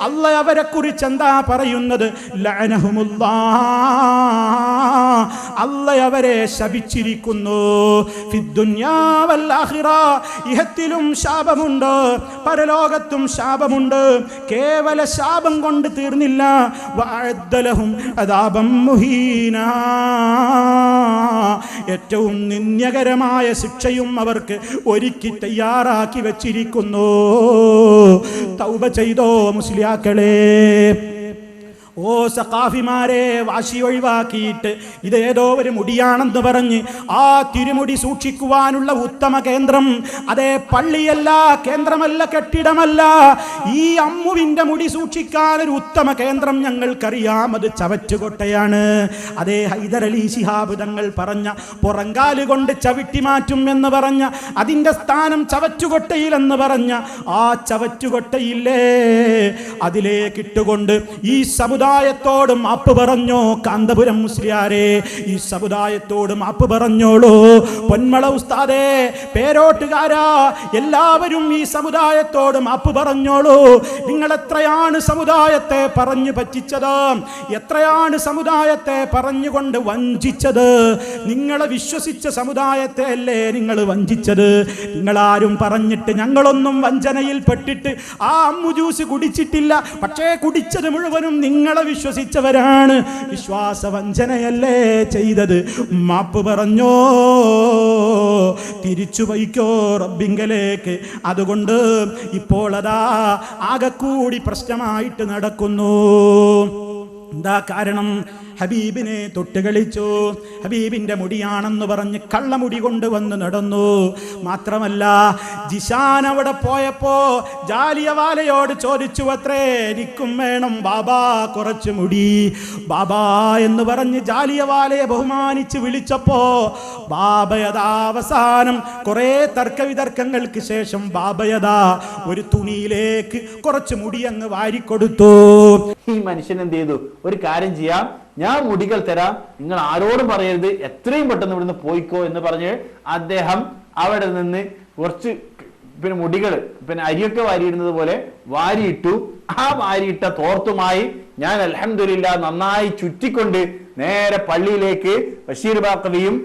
അല്ലാഹ് അവരെ കുറിച്ച് എന്താ പറയുന്നത്? ലഅനഹുമുല്ലാഹ്, അല്ലാഹ് അവരെ ശപിച്ചിരിക്കുന്നു. ഫിദ്ദുനിയാ വൽ ആഖിറ, ഇഹത്തിലും ശാപമുണ്ട്, പരലോകത്തും ശാപമുണ്ട്. കേവല ശാപം കൊണ്ട് തീർന്നില്ല, വഅദ്ദ ലഹും അദാബൻ മുഹീനാ, ഏറ്റവും നിന്ദ്യകരമായ ശിക്ഷയും അവർക്ക് ഒരുക്കി തയ്യാറാക്കി വെച്ചിരിക്കുന്നു. തൗബ ചെയ്തോ മുസ്ലിയാക്കളെ? ഓ സഖാഫിമാരെ, വാശി ഒഴിവാക്കിയിട്ട് ഇതേതോ ഒരു മുടിയാണെന്ന് പറഞ്ഞ് ആ തിരുമുടി സൂക്ഷിക്കുവാനുള്ള ഉത്തമ കേന്ദ്രം അതേ പള്ളിയല്ല, കേന്ദ്രമല്ല, കെട്ടിടമല്ല. ഈ അമ്മുവിൻ്റെ മുടി സൂക്ഷിക്കാൻ ഒരു ഉത്തമ കേന്ദ്രം ഞങ്ങൾക്കറിയാം, അത് ചവറ്റുകൊട്ടയാണ്. അതേ ഹൈദരലി ശിഹാബ് തങ്ങൾ പറഞ്ഞ പുറങ്കാല് കൊണ്ട് ചവിട്ടി മാറ്റും എന്ന് പറഞ്ഞ അതിൻ്റെ സ്ഥാനം ചവറ്റുകൊട്ടയിലെന്ന് പറഞ്ഞ ആ ചവറ്റുകൊട്ടയില്ലേ, അതിലേക്കിട്ടുകൊണ്ട് ഈ സമുദായത്തോട് മാപ്പ് പറഞ്ഞോ കാന്തപുരം മുസ്ലിയാരെ, ഈ സമുദായത്തോട് മാപ്പ് പറഞ്ഞോളൂ. പൊന്മള ഉസ്താദേ, പേരോട്ടുകാരാ, എല്ലാവരും ഈ സമുദായത്തോട് മാപ്പ് പറഞ്ഞോളൂ. നിങ്ങൾ എത്രയാണ് സമുദായത്തെ പറഞ്ഞു പറ്റിച്ചത്, എത്രയാണ് സമുദായത്തെ പറഞ്ഞുകൊണ്ട് വഞ്ചിച്ചത്. നിങ്ങളെ വിശ്വസിച്ച സമുദായത്തെ അല്ലേ നിങ്ങൾ വഞ്ചിച്ചത്. നിങ്ങളാരും പറഞ്ഞിട്ട് ഞങ്ങളൊന്നും വഞ്ചനയിൽ പെട്ടിട്ട് ആ അമ്മു ജ്യൂസ് കുടിച്ചിട്ടില്ല, പക്ഷേ കുടിച്ചത് മുഴുവനും നിങ്ങളെ വിശ്വസിച്ചവരാണ്. വിശ്വാസവഞ്ചനയല്ലേ ചെയ്തത്. മാപ്പ് പറഞ്ഞോ, തിരിച്ചു വയ്ക്കോ റബ്ബിങ്കലേക്ക്. അതുകൊണ്ട് ഇപ്പോൾ അതാ ആകെക്കൂടി പ്രശ്നമായിട്ട് നടക്കുന്നു. എന്താ കാരണം? ഹബീബിനെ തൊട്ട് കളിച്ചു, ഹബീബിന്റെ മുടിയാണെന്ന് പറഞ്ഞ് കള്ളമുടി കൊണ്ടുവന്ന് നടന്നു. മാത്രമല്ല, ജിഷാൻ അവിടെ പോയപ്പോ ജാലിയവാലയോട് ചോദിച്ചു അത്രേ, എനിക്കും വേണം ബാബാ കുറച്ച് മുടി. ബാബാ എന്ന് പറഞ്ഞ് ജാലിയവാലയെ ബഹുമാനിച്ച് വിളിച്ചപ്പോ ബാബയതാ അവസാനം കുറെ തർക്കവിതർക്കങ്ങൾക്ക് ശേഷം ബാബയതാ ഒരു തുണിയിലേക്ക് കുറച്ച് മുടി അങ്ങ് വാരിക്കൊടുത്തു. ഈ മനുഷ്യൻ എന്ത് ചെയ്തു? ഒരു കാര്യം ചെയ്യാം, ഞാൻ മുടികൾ തരാം, നിങ്ങൾ ആരോടും പറയരുത്, എത്രയും പെട്ടെന്ന് ഇവിടുന്ന് പോയിക്കോ എന്ന് പറഞ്ഞ് അദ്ദേഹം അവിടെ നിന്ന് കുറച്ച് മുടികൾ അരിയൊക്കെ വാരിയിടുന്നത് പോലെ വാരിയിട്ടു. ആ വാരിയിട്ട തോർത്തുമായി ഞാൻ അൽഹംദുലില്ലാ നന്നായി ചുറ്റിക്കൊണ്ട് നേരെ പള്ളിയിലേക്ക് ബഷീർ ബാക്കവിയും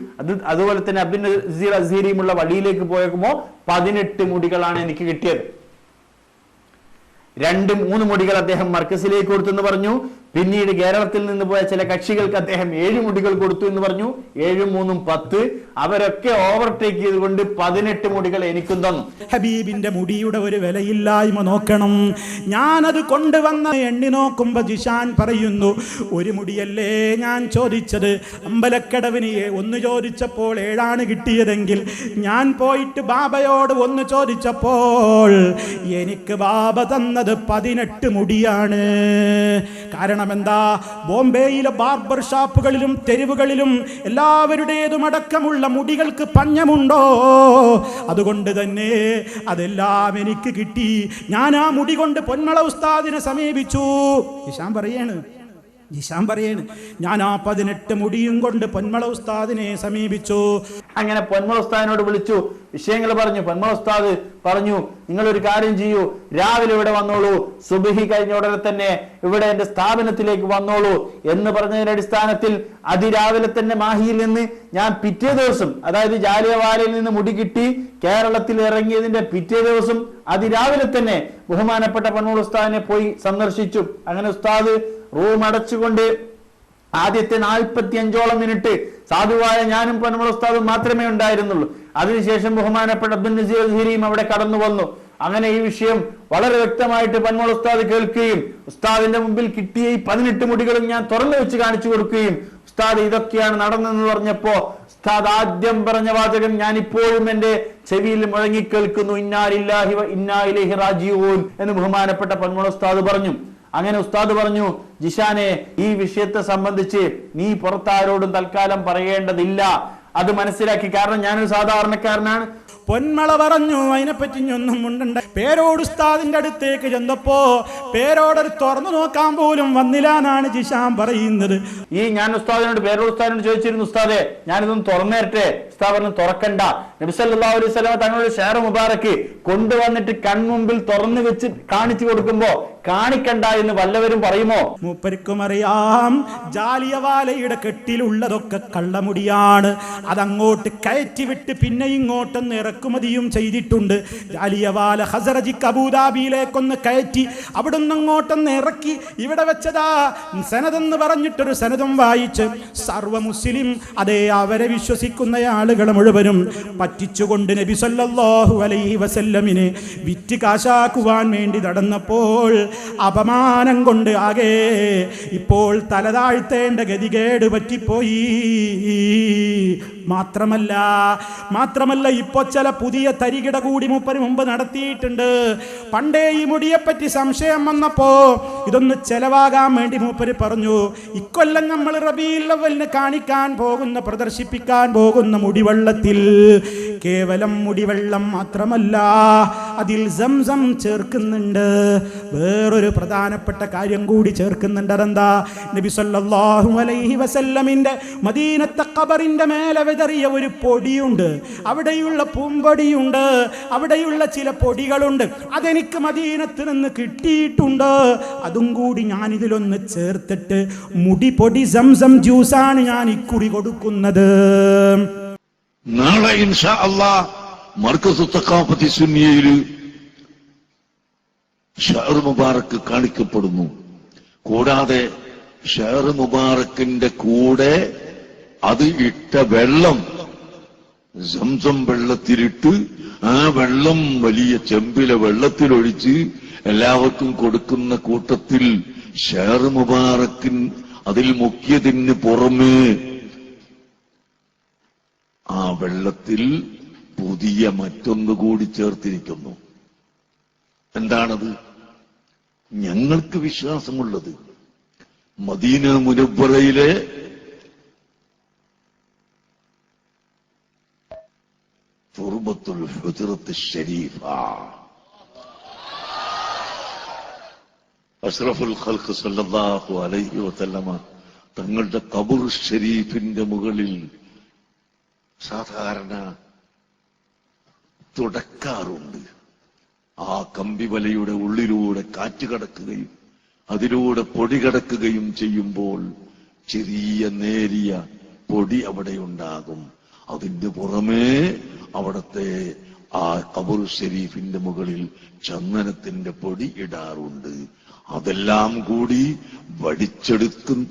അതുപോലെ തന്നെ അബ്ദുൽ നസീർ അസ്ഹരിയുമുള്ള പള്ളിയിലേക്ക് പോയപ്പോ 18 മുടികളാണ് എനിക്ക് കിട്ടിയത്. 2-3 മുടികൾ അദ്ദേഹം മർക്കസിലേക്ക് കൊടുത്തു എന്ന് പറഞ്ഞു. പിന്നീട് കേരളത്തിൽ നിന്ന് പോയ ചില കക്ഷികൾക്ക് അദ്ദേഹം 7 മുടികൾ കൊടുത്തു എന്ന് പറഞ്ഞു. 7 3 10, അവരൊക്കെ ഓവർടേക്ക് ചെയ്തുകൊണ്ട് 18 മുടികൾ എനിക്കും തന്നു. ഹബീബിന്റെ മുടിയുടെ ഒരു വിലയില്ലായ്മ നോക്കണം. ഞാനത് കൊണ്ടുവന്ന് എണ്ണി നോക്കുമ്പോ ജിഷാൻ പറയുന്നു, ഒരു മുടിയല്ലേ ഞാൻ ചോദിച്ചത്, അമ്പലക്കടവിന് 1 ചോദിച്ചപ്പോൾ 7 കിട്ടിയതെങ്കിൽ ഞാൻ പോയിട്ട് ബാബയോട് 1 ചോദിച്ചപ്പോൾ എനിക്ക് ബാബ തന്നത് 18 മുടിയാണ്. കാരണം എന്താ? ബോംബെയിലെ ബാർബർ ഷാപ്പുകളിലും തെരുവുകളിലും എല്ലാവരുടേതും അടക്കമുള്ള മുടികൾക്ക് പഞ്ഞമുണ്ടോ? അതുകൊണ്ട് തന്നെ അതെല്ലാം എനിക്ക് കിട്ടി. ഞാൻ ആ മുടി കൊണ്ട് പൊന്മള ഉസ്താദിനെ സമീപിച്ചു. ജിഷാൻ പറയാണ്, ഞാൻ ആ 18 മുടിയും കൊണ്ട് പൊന്മള ഉസ്താദിനെ സമീപിച്ചു. അങ്ങനെ പൊന്മള ഉസ്താദിനോട് വിളിച്ചു, വിഷയങ്ങൾ പറഞ്ഞു. പൊന്മള ഉസ്താദ് പറഞ്ഞു, നിങ്ങളൊരു കാര്യം ചെയ്യൂ, രാവിലെ ഇവിടെ വന്നോളൂ, സുബ്ഹി കഴിഞ്ഞ ഉടനെ തന്നെ ഇവിടെ എന്റെ സ്ഥാപനത്തിലേക്ക് വന്നോളൂ എന്ന് പറഞ്ഞതിന്റെ അടിസ്ഥാനത്തിൽ അതിരാവിലെ തന്നെ മാഹിയിൽ നിന്ന് ഞാൻ പിറ്റേ ദിവസം, അതായത് ജാലിയവാലയിൽ നിന്ന് മുടി കിട്ടി കേരളത്തിൽ ഇറങ്ങിയതിന്റെ പിറ്റേ ദിവസം അതിരാവിലെ തന്നെ ബഹുമാനപ്പെട്ട പൊന്മള ഉസ്താദിനെ പോയി സന്ദർശിച്ചു. അങ്ങനെ ഉസ്താദ് റൂം അടച്ചുകൊണ്ട് ആദ്യത്തെ 45ഓളം മിനിറ്റ് സാധുവായ ഞാനും പൊന്മള ഉസ്താദും മാത്രമേ ഉണ്ടായിരുന്നുള്ളൂ. അതിനുശേഷം ബഹുമാനപ്പെട്ട അബ്ദുൽ നസീർ അസ്ഹരിയും അവിടെ കടന്നു വന്നു. അങ്ങനെ ഈ വിഷയം വളരെ വ്യക്തമായിട്ട് പൊന്മള ഉസ്താദ് കേൾക്കുകയും ഉസ്താദിന്റെ മുമ്പിൽ കിട്ടിയ ഈ 18 മുടികളും ഞാൻ തുറന്നു വെച്ച് കാണിച്ചു കൊടുക്കുകയും ഉസ്താദ് ഇതൊക്കെയാണ് നടന്നെന്ന് പറഞ്ഞപ്പോ ഉസ്താദ് ആദ്യം പറഞ്ഞ വാചകം ഞാൻ ഇപ്പോഴും എന്റെ ചെവിയിൽ മുഴങ്ങി കേൾക്കുന്നു, ഇന്നാ ലില്ലാഹി വ ഇന്നാ ഇലൈഹി റാജിഊൻ എന്ന് ബഹുമാനപ്പെട്ട പൊന്മള ഉസ്താദ് പറഞ്ഞു. അങ്ങനെ ഉസ്താദ് പറഞ്ഞു, ജിഷാനെ, ഈ വിഷയത്തെ സംബന്ധിച്ച് നീ പുറത്താരോടും തൽക്കാലം പറയേണ്ടതില്ല, അത് മനസ്സിലാക്കി. കാരണം ഞാനൊരു സാധാരണക്കാരനാണ്. പൊന്മള പറഞ്ഞു, അതിനെപ്പറ്റി ഒന്നും ഉണ്ടണ്ട. പേരോട് ഉസ്താദിന്റെ അടുത്തേക്ക് ചെന്നപ്പോ പേരോടൊരു തുറന്നു നോക്കാൻ പോലും വന്നില്ല എന്നാണ് ജിഷാൻ പറയുന്നത്. ഞാൻ ഉസ്താദിനോട് പേരോട് ഉസ്താദിനോട് ചോദിച്ചിരുന്നു, ഉസ്താദെ ഞാനിതൊന്ന് തുറന്നേരട്ടെ. ഉസ്താദ് പറഞ്ഞു തുറക്കണ്ട, നബി സല്ലല്ലാഹു അലൈഹി വസല്ലം തങ്ങളുടെ ഷെയർ മുബാറക്ക് കൊണ്ടുവന്നിട്ട് കൺമുമ്പിൽ തുറന്നു വെച്ച് കാണിച്ചു കൊടുക്കുമ്പോ കാണിക്കണ്ട എന്ന് വല്ലവരും പറയുമോ? മൂപ്പർക്കും അറിയാം ജാലിയവാലയുടെ കെട്ടിലുള്ളതൊക്കെ കള്ളമുടിയാണ്. അതങ്ങോട്ട് കയറ്റിവിട്ട് പിന്നെ ഇങ്ങോട്ടൊന്ന് ഇറക്കുമതിയും ചെയ്തിട്ടുണ്ട്. ജാലിയവാല ഹസറജിക്ക് അബൂദാബിയിലേക്കൊന്ന് കയറ്റി അവിടുന്ന് അങ്ങോട്ടൊന്ന് ഇറക്കി ഇവിടെ വെച്ചതാ സനദെന്ന് പറഞ്ഞിട്ടൊരു സനദും വായിച്ച് സർവ്വ മുസ്ലിം അതേ അവരെ വിശ്വസിക്കുന്ന ആളുകൾ മുഴുവനും പറ്റിച്ചുകൊണ്ട് നബി സല്ലല്ലാഹു അലൈഹി വസല്ലമിനെ വിറ്റ് കാശാക്കുവാൻ വേണ്ടി നടന്നപ്പോൾ അപമാനം കൊണ്ട് ആകെ ഇപ്പോൾ തലതാഴ്ത്തേണ്ട ഗതികേട് പറ്റിപ്പോയി. മാത്രമല്ല ഇപ്പൊ ചില പുതിയ തരികിട കൂടി മൂപ്പര് മുമ്പ് നടത്തിയിട്ടുണ്ട്. പണ്ടേ ഈ മുടിയെപ്പറ്റി സംശയം വന്നപ്പോ ഇതൊന്ന് ചെലവാകാൻ വേണ്ടി മൂപ്പര് പറഞ്ഞു, ഇക്കൊല്ലം നമ്മൾ റബീഉൽ അവ്വലിന് കാണിക്കാൻ പോകുന്ന പ്രദർശിപ്പിക്കാൻ പോകുന്ന മുടിവെള്ളത്തിൽ കേവലം മുടിവെള്ളം മാത്രമല്ല അതിൽ സംസം ചേർക്കുന്നുണ്ട്. വേറൊരു പ്രധാനപ്പെട്ട കാര്യം കൂടി ചേർക്കുന്നുണ്ട്. അതെന്താ? നബി സല്ലല്ലാഹു അലൈഹി വസല്ലമിന്റെ മദീനത്തെ ഖബറിന്റെ മേലെ വിതറിയ ഒരു പൊടിയുണ്ട്, അവിടെയുള്ള പൂമ്പൊടിയുണ്ട്, അവിടെയുള്ള ചില പൊടികളുണ്ട്. അതെനിക്ക് മദീനത്ത് നിന്ന് കിട്ടിയിട്ടുണ്ട്. അതും കൂടി ഞാൻ ഇതിലൊന്ന് ചേർത്തിട്ട് മുടി പൊടി സംസം ജ്യൂസാണ് ഞാൻ ഇക്കുറി കൊടുക്കുന്നത്. നാളെ ഇൻഷാ അല്ലാഹ് മർകസ് തഖാഫത്തി സുന്നിയയിൽ ഷഹർ മുബാറക്ക് കാണിക്കപ്പെടുന്നു. കൂടാതെ ഷഹർ മുബാറക്കിന്റെ കൂടെ അത് ഇട്ട വെള്ളം സംസം വെള്ളത്തിലിട്ട് ആ വെള്ളം വലിയ ചെമ്പിലെ വെള്ളത്തിലൊഴിച്ച് എല്ലാവർക്കും കൊടുക്കുന്ന കൂട്ടത്തിൽ ഷഹർ മുബാറക്കിൻ അതിൽ മുക്കിയതിന് പുറമേ ആ വെള്ളത്തിൽ പുതിയ മറ്റൊന്നുകൂടി ചേർത്തിരിക്കുന്നു. എന്താണത്? ഞങ്ങൾക്ക് വിശ്വാസമുള്ളത് മദീന മുനവ്വറയിലെ തുർബത്തുൽ ഹുജ്റത്ത് ശരീഫ അഷ്റഫുൽ ഖൽഖ് സല്ലല്ലാഹു അലൈഹി വസല്ലമ തങ്ങളുടെ ഖബർ ഷരീഫിന്റെ മുകളിൽ സാധാരണ തുടക്കാറുണ്ട്. ആ കമ്പിവലയുടെ ഉള്ളിലൂടെ കാറ്റ് കടക്കുകയും അതിലൂടെ പൊടി കടക്കുകയും ചെയ്യുമ്പോൾ ചെറിയ നേരിയ പൊടി അവിടെ ഉണ്ടാകും. അതിന്റെ പുറമേ അവിടത്തെ ആ ഖബർ ഷരീഫിന്റെ മുകളിൽ ചന്ദനത്തിന്റെ പൊടി ഇടാറുണ്ട്. അതെല്ലാം കൂടി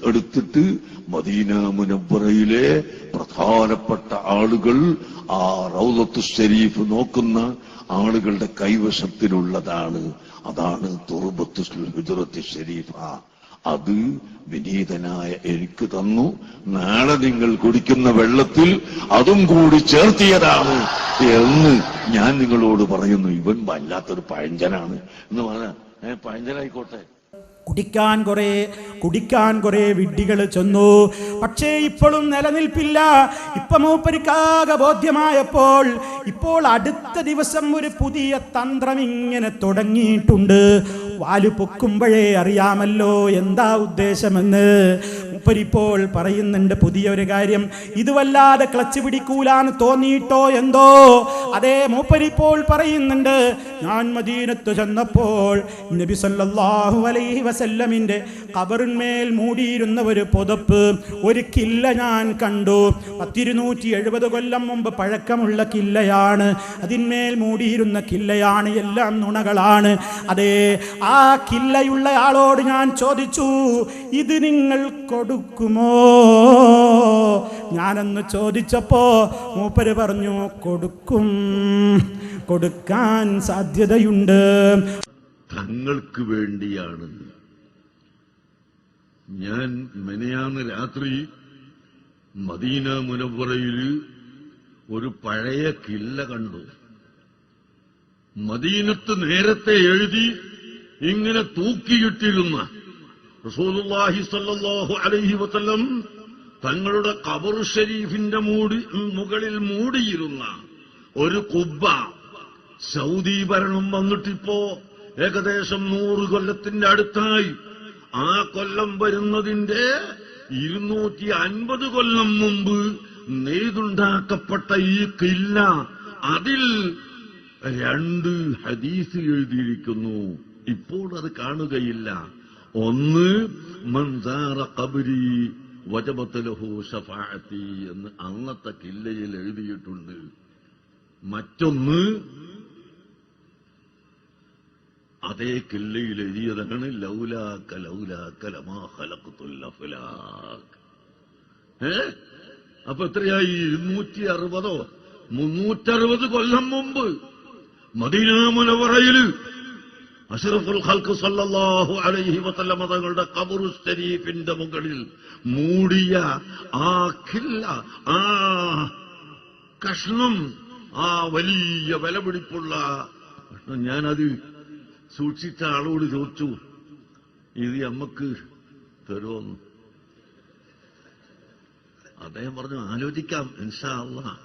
എടുത്തിട്ട് മദീന മുനവ്വറയിലെ പ്രധാനപ്പെട്ട ആളുകൾ ആ റൗളത്തു ഷരീഫ് നോക്കുന്ന ആളുകളുടെ കൈവശത്തിലുള്ളതാണ്. അതാണ് തുർബത്തുൽ ഹുജ്റത്ത് ശരീഫ. അത് വിനീതനായ എനിക്ക് തന്നു. നാളെ നിങ്ങൾ കുടിക്കുന്ന വെള്ളത്തിൽ അതും കൂടി ചേർത്തിയതാണ് എന്ന് ഞാൻ നിങ്ങളോട് പറയുന്നു. ഇവൻ വല്ലാത്തൊരു പഴഞ്ചനാണ് എന്ന് പറഞ്ഞ പഴഞ്ചനായിക്കോട്ടെ. കുടിക്കാൻ കുറെ വിഡ്ഢികൾ ചെന്നു. പക്ഷേ ഇപ്പോഴും നിലനിൽപ്പില്ല. ഇപ്പൊ മൂപ്പരിക്കാകെ ബോധ്യമായപ്പോൾ ഇപ്പോൾ അടുത്ത ദിവസം ഒരു പുതിയ തന്ത്രം ഇങ്ങനെ തുടങ്ങിയിട്ടുണ്ട്. വാല് പൊക്കുമ്പോഴേ അറിയാമല്ലോ എന്താ ഉദ്ദേശമെന്ന്. മൂപ്പരിപ്പോൾ പറയുന്നുണ്ട് പുതിയൊരു കാര്യം. ഇത് വല്ലാതെ ക്ലച്ച് പിടിക്കൂലാന്ന് തോന്നിയിട്ടോ എന്തോ. അതേ മൂപ്പരിപ്പോൾ പറയുന്നുണ്ട്, ഞാൻ മദീനത്ത് ചെന്നപ്പോൾ നബി സല്ലല്ലാഹു അലൈഹി വസല്ലമിന്റെ ഖബറിന്മേൽ മൂടിയിരുന്ന ഒരു പുതപ്പ്, ഒരു കില്ല ഞാൻ കണ്ടു. 1270 കൊല്ലം മുമ്പ് പഴക്കമുള്ള കില്ലയാണ്. അതിന്മേൽ മൂടിയിരുന്ന കില്ലയാണ്. എല്ലാം നുണകളാണ്. അതേ ആ കില്ലയുള്ള ആളോട് ഞാൻ ചോദിച്ചു, ഇത് നിങ്ങൾ കൊടുക്കുമോ? ഞാനെന്ന് ചോദിച്ചപ്പോ മൂപ്പര് പറഞ്ഞു, കൊടുക്കാൻ സാധ്യതയുണ്ട്. തങ്ങൾക്ക് വേണ്ടിയാണ്. ഞാൻ മെനയാന്ന് രാത്രി മദീന മുനവ്വറയിൽ ഒരു പഴയ കില്ല കണ്ടു. മദീനത്ത് നേരത്തെ എഴുതി ഇങ്ങനെ തൂക്കിയിട്ടിരുന്ന റസൂലുള്ളാഹി സ്വല്ലല്ലാഹു അലൈഹി വസല്ലം തങ്ങളുടെ ഖബർ ഷരീഫിന്റെ മുകളിൽ മൂടിയിരുന്ന ഒരു കുബ്ബ സൗദി ഭരണം വന്നിട്ടിപ്പോ ഏകദേശം 100 കൊല്ലത്തിന്റെ അടുത്തായി. ആ കൊല്ലം വരുന്നതിന്റെ 250 കൊല്ലം മുമ്പ് നെയ്തുണ്ടാക്കപ്പെട്ട ഈ കില്ല അതിൽ 2 ഹദീസ് എഴുതിയിരിക്കുന്നു. ഇപ്പോൾ അത് കാണുകയില്ല. ഒന്ന് മൻസാറ ഖബ്രി വജബത് ലഹു ശഫാഅത്തി എന്ന് അന്നത്തെ കില്ലയിൽ എഴുതിയിട്ടുണ്ട്. മറ്റൊന്ന് അതേ കില്ലയിൽ എഴുതിയതാണ് ലൗലാക ലൗലാക ലമാ ഖലഖതുൽ അഫ്ലാഖ്. അപ്പൊ എത്രയായി? 260 360 കൊല്ലം മുമ്പ് മദീന മുനവറയിൽ അഷ്റഫുൽ ഖൽഖ് സല്ലല്ലാഹു അലൈഹി വസല്ലം തങ്ങളുടെ ഖബറു ശരീഫിന്റെ മുകളിൽ മൂടിയ ആ ഖില്ല, ആ കഷ്ണം, ആ വലിയ വിലപിടിപ്പുള്ള കഷ്ണം, ഞാനത് സൂക്ഷിച്ച ആളോട് ചോദിച്ചു, ഇത് നമ്മക്ക് തരുമോന്ന്. അദ്ദേഹം പറഞ്ഞു, ആലോചിക്കാം ഇൻഷാ അല്ലാഹ്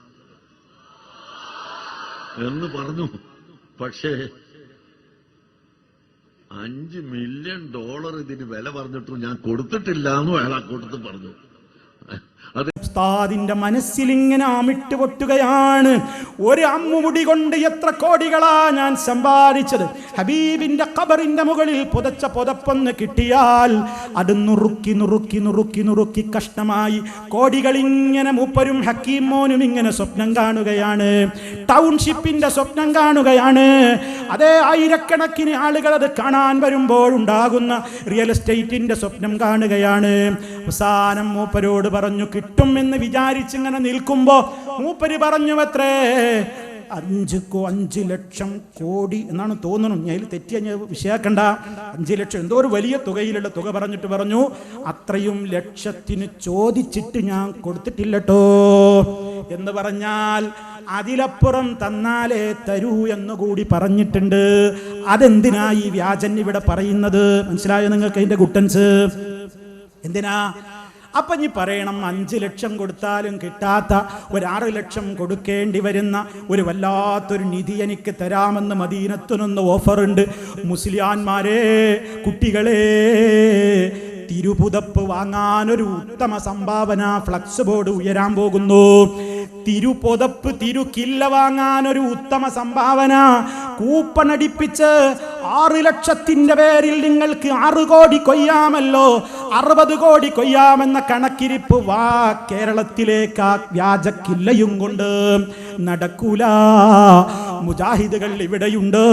എന്ന് പറഞ്ഞു. പക്ഷേ $5 മില്യൺ ഇതിന് വില പറഞ്ഞിട്ടും ഞാൻ കൊടുത്തിട്ടില്ല എന്ന് അയാൾ കൊടുത്ത് പറഞ്ഞു. ഉസ്താദിന്റെ മനസ്സിൽ ഇങ്ങനെ അമിട്ട് പൊട്ടുകയാണ്. ഒരു അമ്മുമുടി കൊണ്ട് എത്ര കോടികളാ ഞാൻ സമ്പാദിച്ചത്. ഹബീബിന്റെ ഖബറിന്റെ മുകളിൽ പുതച്ച പുതപ്പൊന്ന് കിട്ടിയാൽ അത് നുറുക്കി നുറുക്കി നുറുക്കി നുറുക്കി കഷ്ണമായി കോടികൾ ഇങ്ങനെ മൂപ്പരും ഹക്കീം മോനും ഇങ്ങനെ സ്വപ്നം കാണുകയാണ്. ടൗൺഷിപ്പിന്റെ സ്വപ്നം കാണുകയാണ്. അതേ ആയിരക്കണക്കിന് ആളുകൾ അത് കാണാൻ വരുമ്പോഴുണ്ടാകുന്ന റിയൽ എസ്റ്റേറ്റിന്റെ സ്വപ്നം കാണുകയാണ്. അവസാനം മൂപ്പരോട് പറഞ്ഞു, കിട്ടും എന്ന് വിചാരിച്ചിങ്ങനെ നിൽക്കുമ്പോ മൂപ്പര് പറഞ്ഞു, എത്രേ 5 ലക്ഷം കോടി എന്നാണ് തോന്നുന്നു. ഞാൻ തെറ്റിയ വിഷയാക്കണ്ട. 5 ലക്ഷം എന്തോ ഒരു വലിയ തുകയിലുള്ള തുക പറഞ്ഞിട്ട് പറഞ്ഞു, അത്രയും ലക്ഷത്തിന് ചോദിച്ചിട്ട് ഞാൻ കൊടുത്തിട്ടില്ലട്ടോ എന്ന് പറഞ്ഞാൽ അതിലപ്പുറം തന്നാലേ തരൂ എന്നുകൂടി പറഞ്ഞിട്ടുണ്ട്. അതെന്തിനാ ഈ വ്യാജൻ ഇവിടെ പറയുന്നത്? മനസ്സിലായോ നിങ്ങൾക്ക് അതിന്റെ ഗുട്ടൻസ്? എന്തിനാ? അപ്പൊ നീ പറയണം 5 ലക്ഷം കൊടുത്താലും കിട്ടാത്ത ഒരു 6 ലക്ഷം കൊടുക്കേണ്ടി വരുന്ന ഒരു വല്ലാത്തൊരു നിധി എനിക്ക് തരാമെന്ന് മദീനത്തുനിന്ന് ഓഫറുണ്ട്. മുസ്ലിയാന്മാരെ, കുട്ടികളെ, തിരുപുതപ്പ് വാങ്ങാനൊരു ഉത്തമ സംഭാവന ഫ്ലക്സ് ബോർഡ് ഉയരാൻ പോകുന്നു. തിരുപുതപ്പ്, തിരുക്കില്ല വാങ്ങാനൊരു ഉത്തമ സംഭാവന കൂപ്പൺ അടിപ്പിച്ച് 6 ലക്ഷത്തിന്റെ പേരിൽ നിങ്ങൾക്ക് 6 കോടി കൊയ്യാമല്ലോ, 60 കോടി കൊയ്യാമെന്ന കണക്കിരിപ്പ് വാ കേരളത്തിലേക്ക് ആ വ്യാജക്കില്ലയും കൊണ്ട് നടക്കൂല. മുജാഹിദുകൾ ഇവിടെയുണ്ട്.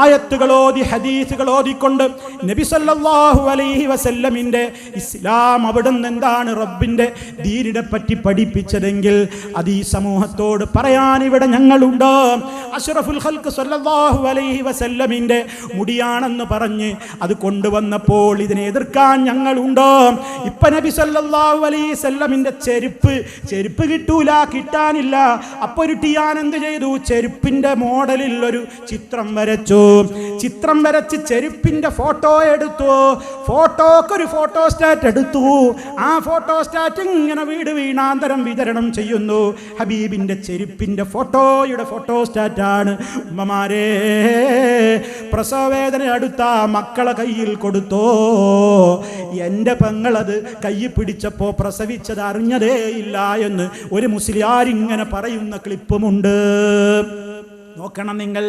ആയത്തുകളോതി ഹദീസുകൾ ഓതിക്കൊണ്ട് നബി സല്ലല്ലാഹു അലൈഹി വസല്ലമിന്റെ ഇസ്ലാം അവിടുന്ന് എന്താണ് റബ്ബിന്റെ ദീനിനെ പറ്റി പഠിപ്പിച്ചതെങ്കിൽ അത് ഈ സമൂഹത്തോട് പറയാൻ ഇവിടെ ഞങ്ങളുണ്ട്. അഷ്റഫുൽ ഖൽഖ് സല്ലല്ലാഹു അലൈഹി വസല്ലമിന്റെ മുടിയാണെന്ന് പറഞ്ഞ് അത് കൊണ്ടുവന്നപ്പോൾ ഇതിനെ എതിർക്കാൻ ഞങ്ങളുണ്ട്. ഇപ്പൊ നബി സല്ലല്ലാഹു അലൈഹി വസല്ലമിന്റെ ചെരുപ്പ് കിട്ടൂല, കിട്ടാനില്ല. അപ്പൊ ഒരു ടിയാൻ എന്ത് ചെയ്തു? ചെരുപ്പിന്റെ മോഡലിൽ ഒരു ചിത്രം വരച്ചു. ചിത്രം വരച്ച് ചെരുപ്പിന്റെ ഫോട്ടോ എടുത്തു. ഫോട്ടോക്കൊരു ഫോട്ടോസ്റ്റാറ്റ് എടുത്തു. ആ ഫോട്ടോസ്റ്റാറ്റ് ഇങ്ങനെ വീട് വീണാന്തരം വിതരണം ചെയ്യുന്നു. ഹബീബിന്റെ ചെരുപ്പിന്റെ ഫോട്ടോയുടെ ഫോട്ടോസ്റ്റാറ്റാണ്. ഉമ്മമാരെ, പ്രസവവേദന അടുത്ത മക്കളെ കയ്യിൽ കൊടുത്തോ. എൻ്റെ പെങ്ങളത് കൈ പിടിച്ചപ്പോ പ്രസവിച്ചത് അറിഞ്ഞതേ ഇല്ല എന്ന് ഒരു മുസ്ലിയാർ ഇങ്ങനെ പറയുന്ന ക്ലിപ്പുമുണ്ട്. നോക്കണം നിങ്ങൾ.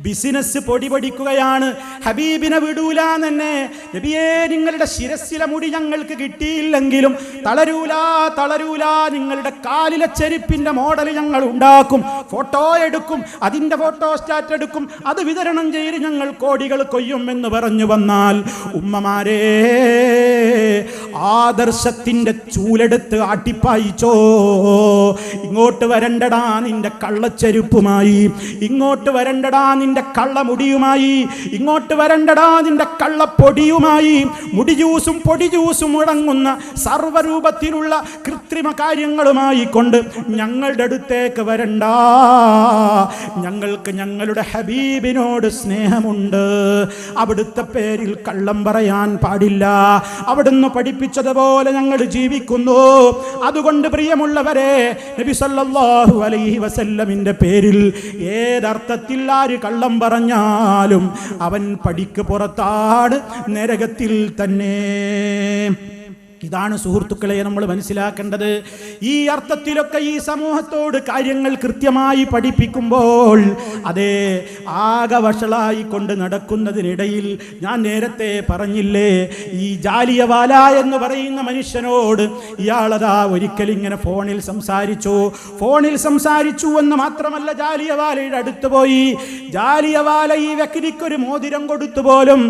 ബിസിനസ് പൊടി പൊടിക്കുകയാണ്. ഹബീബിനെ വിടൂല തന്നെ. നബിയേ, നിങ്ങളുടെ ശിരസ്സിലെ മുടി ഞങ്ങൾക്ക് കിട്ടിയില്ലെങ്കിലും തളരൂല, നിങ്ങളുടെ കാലിലെ ചെരുപ്പിന്റെ മോഡൽ ഞങ്ങൾ ഉണ്ടാക്കും, ഫോട്ടോ എടുക്കും, അതിന്റെ ഫോട്ടോ സ്റ്റാറ്റ് എടുക്കും, അത് വിതരണം ചെയ്ത് ഞങ്ങൾ കോടികൾ കൊയ്യും എന്ന് പറഞ്ഞു വന്നാൽ, ഉമ്മമാരെ, ആദർശത്തിന്റെ ചൂലെടുത്ത് ആട്ടിപ്പായിച്ചോ. ഇങ്ങോട്ട് വരണ്ടടാ നിന്റെ കള്ളച്ചെരുപ്പുമായി, ഇങ്ങോട്ട് വരണ്ടടാ നിന്റെ കള്ളമുടിയുമായി, ഇങ്ങോട്ട് വരണ്ടടാ നിന്റെ കള്ളപ്പൊടിയുമായി. മുടി ജ്യൂസും പൊടി ജ്യൂസും മുടങ്ങുന്ന സർവ്വരൂപത്തിലുള്ള കൃത്രിമ കാര്യങ്ങളുമായി കൊണ്ട് ഞങ്ങളുടെ അടുത്തേക്ക് വരണ്ട. ഞങ്ങൾക്ക് ഞങ്ങളുടെ ഹബീബിനോട് സ്നേഹമുണ്ട്. അവിടുത്തെ പേരിൽ കള്ളം പറയാൻ പാടില്ല. അവിടുന്ന് പഠിപ്പിച്ചതുപോലെ ഞങ്ങൾ ജീവിക്കുന്നു. അതുകൊണ്ട് പ്രിയമുള്ളവരെ, നബി സല്ലല്ലാഹു അലൈഹി വസല്ലമിന്റെ പേരിൽ ഏതർത്ഥത്തിൽ ആര് കള്ളം പറഞ്ഞാലും അവൻ പടിക്ക് പുറത്താണ്, നരകത്തിൽ തന്നെ. ഇതാണ് സുഹൃത്തുക്കളെ നമ്മൾ മനസ്സിലാക്കേണ്ടത്. ഈ അർത്ഥത്തിലൊക്കെ ഈ സമൂഹത്തോട് കാര്യങ്ങൾ കൃത്യമായി പഠിപ്പിക്കുമ്പോൾ അതേ ആകെ വഷളായി കൊണ്ട് നടക്കുന്നതിനിടയിൽ ഞാൻ നേരത്തെ പറഞ്ഞില്ലേ, ഈ ജാലിയവാല എന്ന് പറയുന്ന മനുഷ്യനോട് ഇയാളതാ ഒരിക്കൽ ഇങ്ങനെ ഫോണിൽ സംസാരിച്ചു എന്ന് മാത്രമല്ല, ജാലിയവാലയുടെ അടുത്ത് പോയി ജാലിയവാല ഈ വ്യക്തിക്കൊരു മോതിരം കൊടുത്തു പോലും.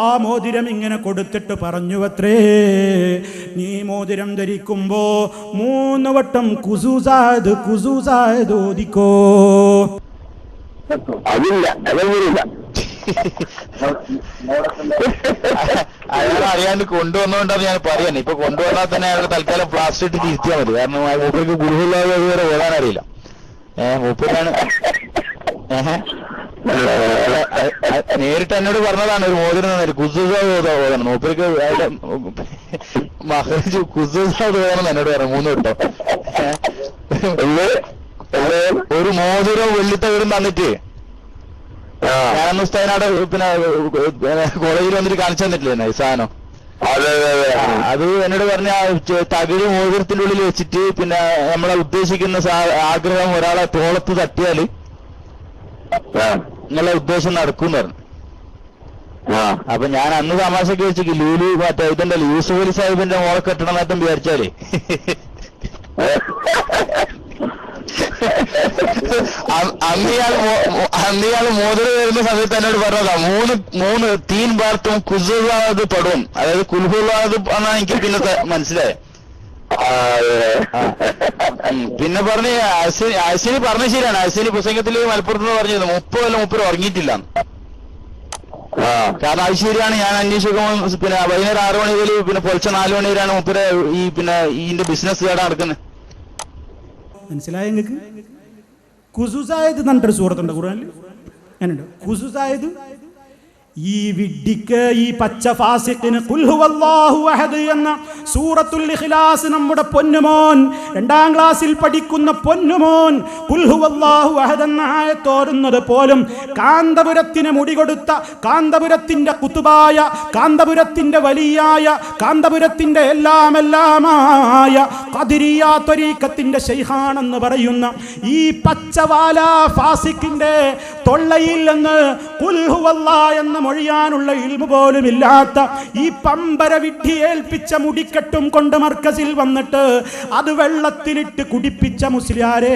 ആ മോതിരം ഇങ്ങനെ കൊടുത്തിട്ട് പറഞ്ഞു അത്രേ, നീ മോതിരം ധരിക്കുമ്പോ 3 വട്ടം കുസൂസായത് ഓതിക്കോ. അയാൾ അറിയാണ്ട് കൊണ്ടുവന്നോണ്ടാണ് ഞാൻ പറയാൻ. ഇപ്പൊ കൊണ്ടുവന്നാൽ തന്നെ അയാൾ തൽക്കാലം പ്ലാസ്റ്റിക് ഇട്ട് തിരിച്ചാൽ മതി. കാരണം മൂപ്പർക്ക് ഗുരുവില്ലാതെ അതുവരെ ഓടാൻ അറിയില്ല. മൂപ്പരാണ് നേരിട്ട് എന്നോട് പറഞ്ഞതാണ് ഒരു മോതിരം കുസുസാദാണ് മൂപ്പർക്ക് മഹർജി കുസുസാദാണെന്ന് എന്നോട് പറഞ്ഞു 3 വട്ടം. ഒരു മോതിരം വെള്ളിത്തകടും തന്നിട്ട് ഞാനന്ന് ഉസ്താദിനോട് പിന്നെ കോളേജിൽ വന്നിട്ട് കാണിച്ചു തന്നിട്ടില്ലേ സാധനം. അത് എന്നോട് പറഞ്ഞ തകിട് മോതിരത്തിന്റെ ഉള്ളിൽ വെച്ചിട്ട് പിന്നെ നമ്മളെ ഉദ്ദേശിക്കുന്ന ആഗ്രഹം ഒരാളെ തോളത്ത് തട്ടിയാല് നിങ്ങളെ ഉദ്ദേശം നടക്കും പറഞ്ഞു. അപ്പൊ ഞാൻ അന്ന് തമാശക്ക് വെച്ചു ലൂലു മറ്റേ ഇതുണ്ടല്ലോ യൂസുഫ് അലി സാഹിബിന്റെ മോളെ കെട്ടണം നേട്ടം വിചാരിച്ചാലേ അന്നിയാള് മോതിരം വരുന്ന സമയത്ത് എന്നോട് പറഞ്ഞതാ 3 3 ബാർത്തും കുസുവാദ് പടും, അതായത് കുൽഹുവാദ് എന്നാണ് എനിക്ക് പിന്നെ മനസ്സിലായത്. പിന്നെ പറഞ്ഞ് അശ്വിനി പറഞ്ഞ ശരിയാണ്. അശ്വിനി പ്രസംഗത്തില് മലപ്പുറത്ത് പറഞ്ഞത് 30 കൊല്ലം മൂപ്പര് ഉറങ്ങിയിട്ടില്ല. കാരണം അത് ശരിയാണ്. ഞാൻ അന്വേഷിക്കുമ്പോൾ പിന്നെ വൈകുന്നേരം 6 മണി മുതൽ പിന്നെ പുലർച്ചെ 4 മണി വരെയാണ് മൂപ്പര് ഈ പിന്നെ ഇതിന്റെ ബിസിനസ് കേടാ നടക്കുന്നത്. മനസ്സിലായ നിങ്ങൾക്ക്? കുസുസായത് എന്നിട്ടൊരു സൂറത്തുണ്ട് ഖുർആനിൽ. ഞാനുണ്ട് കുസുസായത്. ഈ വിഡ്ഢിക്ക്, ഈ പച്ച ഫാസിഖിന് ഖുൽ ഹുവല്ലാഹു അഹദ് എന്ന സൂറത്തുൽ ഇഖ്ലാസ് നമ്മുടെ പൊന്നുമോൻ 2ാം ക്ലാസ്സിൽ പഠിക്കുന്ന പൊന്നുമോൻ ഖുൽ ഹുവല്ലാഹു അഹദ് എന്ന ആയത്ത് ഓതുന്നത് പോലും കാന്തപുരത്തിന് മുടി കൊടുത്ത, കാന്തപുരത്തിന്റെ കുതുബായ, കാന്തപുരത്തിന്റെ വലിയായ, കാന്തപുരത്തിന്റെ എല്ലാമായ ഖദരിയ ത്വരീഖത്തിന്റെ ശൈഖാണെന്ന് പറയുന്ന ഈ പച്ചവാല ഫാസിഖിന്റെ തൊള്ളയിൽ നിന്ന് ഖുൽ ഹുവല്ലാഹ് എന്ന മൊഴിയാനുള്ള ഇൽമു പോലും ഇല്ലാത്ത ഈ പമ്പര വിഡ്ഢി ഏൽപ്പിച്ച മുടിക്കെട്ടും കൊണ്ട് മർക്കസിൽ വന്നിട്ട് അത് വെള്ളത്തിലിട്ട് കുടിപ്പിച്ച മുസ്ലിയാരെ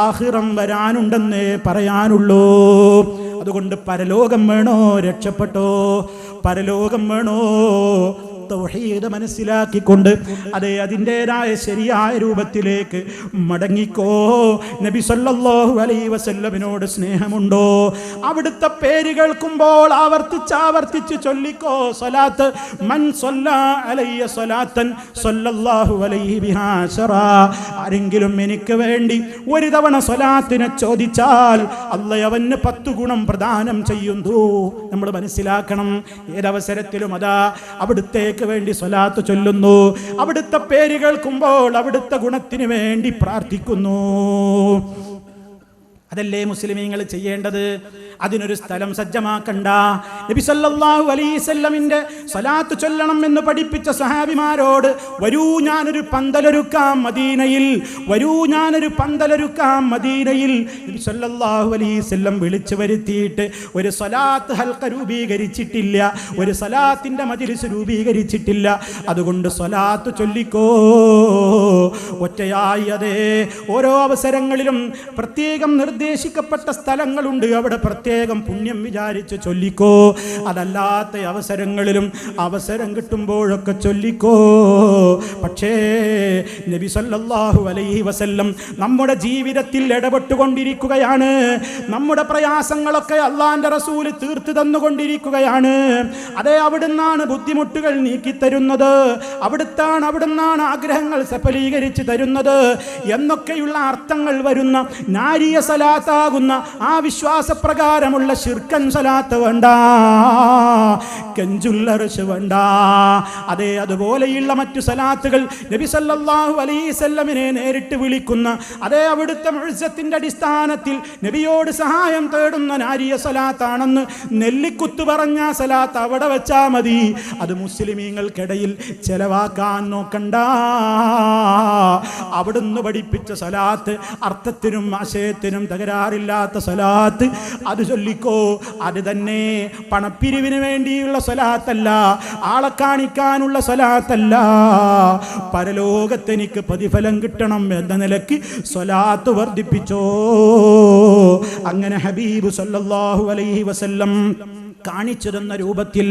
ആഖിറം വരാനുണ്ടെന്നേ പറയാനുള്ളൂ. അതുകൊണ്ട് പരലോകം വേണോ? രക്ഷപ്പെട്ടോ? പരലോകം വേണോ? തൗഹീദ് മനസ്സിലാക്കിക്കൊണ്ട് അതേ അതിൻ്റെതായ ശരിയായ രൂപത്തിലേക്ക് മടങ്ങിക്കോ. നബി സല്ലല്ലാഹു അലൈഹി വസല്ലമിനോട് സ്നേഹമുണ്ടോ? അവിടുത്തെ പേര് കേൾക്കുമ്പോൾ ആവർത്തിച്ച് ചൊല്ലിക്കോ സ്വലാത്ത്. മൻ സ്വല്ലാ അലയ്യ സ്വലാത്തൻ സ്വല്ലല്ലാഹു അലൈഹി ബിഹാ അശറാ. ആരെങ്കിലും എനിക്ക് വേണ്ടി ഒരു തവണ സ്വലാത്തിനെ ചോദിച്ചാൽ അല്ലാഹു അവന് 10 ഗുണം പ്രദാനം ചെയ്യുന്നു. നമ്മൾ മനസ്സിലാക്കണം. ഏതവസരത്തിലും അതാ അവിടുത്തെ വേണ്ടി സ്വലാത്ത് ചൊല്ലുന്നു, അവിടുത്തെ പേര് കേൾക്കുമ്പോൾ അവിടുത്തെ ഗുണത്തിന് വേണ്ടി പ്രാർത്ഥിക്കുന്നു. അതല്ലേ മുസ്ലിമീങ്ങൾ ചെയ്യേണ്ടത്? അതിനൊരു സ്ഥലം സജ്ജമാക്കണ്ട. നബി സല്ലല്ലാഹു അലൈഹി വസല്ലമിന്റെ സ്വലാത്ത് ചൊല്ലണം എന്ന് പഠിപ്പിച്ച സഹാബിമാരോട് വരൂ ഞാനൊരു പന്തലൊരുക്കാം മദീനയിൽ, വരൂ ഞാനൊരു പന്തലൊരുക്കാം മദീനയിൽ. നബി സല്ലല്ലാഹു അലൈഹി വസല്ലം വിളിച്ചു വരുത്തിയിട്ട് ഒരു സ്വലാത്ത് ഹൽഖ രൂപീകരിച്ചിട്ടില്ല, ഒരു സ്വലാത്തിന്റെ മജ്ലിസ് രൂപീകരിച്ചിട്ടില്ല. അതുകൊണ്ട് സ്വലാത്ത് ചൊല്ലിക്കോ ഒറ്റയായി. അതേ ഓരോ അവസരങ്ങളിലും പ്രത്യേകം നിർദ്ദേശിക്കപ്പെട്ട സ്ഥലങ്ങളുണ്ട്, അവിടെ പ്രത്യേകം പുണ്യം വിചാരിച്ച് ചൊല്ലിക്കോ. അതല്ലാത്ത അവസരങ്ങളിലും അവസരം കിട്ടുമ്പോഴൊക്കെ ചൊല്ലിക്കോ. പക്ഷേ നബി സല്ലല്ലാഹു അലൈഹി വസല്ലം നമ്മുടെ ജീവിതത്തിൽ ഇടപെട്ടുകൊണ്ടിരിക്കുകയാണ്. നമ്മുടെ പ്രയാസങ്ങളൊക്കെ അള്ളാന്റെ റസൂൽ തീർത്തു തന്നുകൊണ്ടിരിക്കുകയാണ്. അതേ അവിടുന്നാണ് ബുദ്ധിമുട്ടുകൾ നീക്കിത്തരുന്നത്, അവിടുന്നാണ് ആഗ്രഹങ്ങൾ സഫലീകരിച്ച് തരുന്നത് എന്നൊക്കെയുള്ള അർത്ഥങ്ങൾ വരുന്ന നാരിയ സലാ സലാത്താകുന്ന ആ വിശ്വാസപ്രകാരമുള്ള ശിർക്കൻ സലാത്ത് വേണ്ട, കെഞ്ചുൽ അർശ് വേണ്ട. അതേ അതുപോലെയുള്ള മറ്റു സലാത്തുകൾ നബി സല്ലല്ലാഹു അലൈഹി വസല്ലമിനെ നേരിട്ട് വിളിക്കുന്ന, അതേ അവിടുത്തെ മുഅ്ജിസത്തിന്റെ അടിസ്ഥാനത്തിൽ നബിയോട് സഹായം തേടുന്ന നാരിയ സലാത്താണെന്ന് നെല്ലിക്കുത്ത് പറഞ്ഞ സലാത്ത് അവിടെ വെച്ചാ മതി. അത് മുസ്ലിമീങ്ങൾക്കിടയിൽ ചെലവാക്കാൻ നോക്കണ്ട. അവിടുന്ന് പഠിപ്പിച്ച സലാത്ത്, അർത്ഥത്തിനും ആശയത്തിനും തകരാറില്ലാത്ത സലാത്ത്, അത് ചൊല്ലിക്കോ. അത് തന്നെ പണപ്പിരിവിന് വേണ്ടിയുള്ള സലാത്തല്ല, ആളെ കാണിക്കാനുള്ള സലാത്തല്ല. പരലോകത്തെനിക്ക് പ്രതിഫലം കിട്ടണം എന്ന നിലയ്ക്ക് സ്വലാത്ത് വർദ്ധിപ്പിച്ചോ. അങ്ങനെ ഹബീബ് സല്ലല്ലാഹു അലൈഹി വസല്ലം കാണിച്ചു തന്ന രൂപത്തിൽ,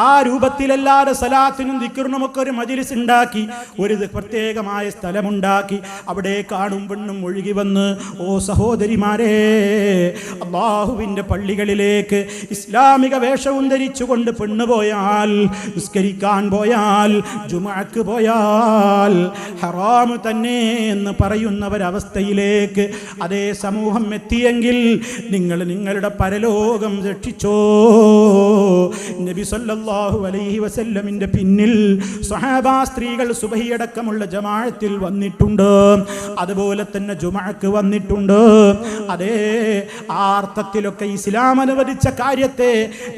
ആ രൂപത്തിലല്ലാതെ സലാത്തിനും ദിക്റിനുമൊക്കെ ഒരു മജ്‌ലിസ് ഉണ്ടാക്കി, ഒരു പ്രത്യേകമായ സ്ഥലമുണ്ടാക്കി, അവിടെ കാണും പെണ്ണും ഒഴുകി വന്ന്, ഓ സഹോദരിമാരെ, അല്ലാഹുവിൻ്റെ പള്ളികളിലേക്ക് ഇസ്ലാമിക വേഷവും ധരിച്ചുകൊണ്ട് പെണ്ണ് പോയാൽ, നിസ്കരിക്കാൻ പോയാൽ, ജുമുഅക്ക് പോയാൽ ഹറാം തന്നെ എന്ന് പറയുന്നവരവസ്ഥയിലേക്ക് അതേ സമൂഹം എത്തിയെങ്കിൽ നിങ്ങൾ നിങ്ങളുടെ പരലോകം രക്ഷിച്ചോ. നബി സല്ലല്ലാഹു അലൈഹി വസല്ലമിന്റെ പിന്നിൽ സ്വഹാബാ സ്ത്രീകൾ സുബഹി അടക്കമുള്ള ജമാഅത്തിൽ വന്നിട്ടുണ്ട്, അതുപോലെ തന്നെ ജുമുഅക്ക് വന്നിട്ടുണ്ട്. അതേ ആ അർത്ഥത്തിലൊക്കെ ഇസ്ലാം അനുവദിച്ച കാര്യത്തെ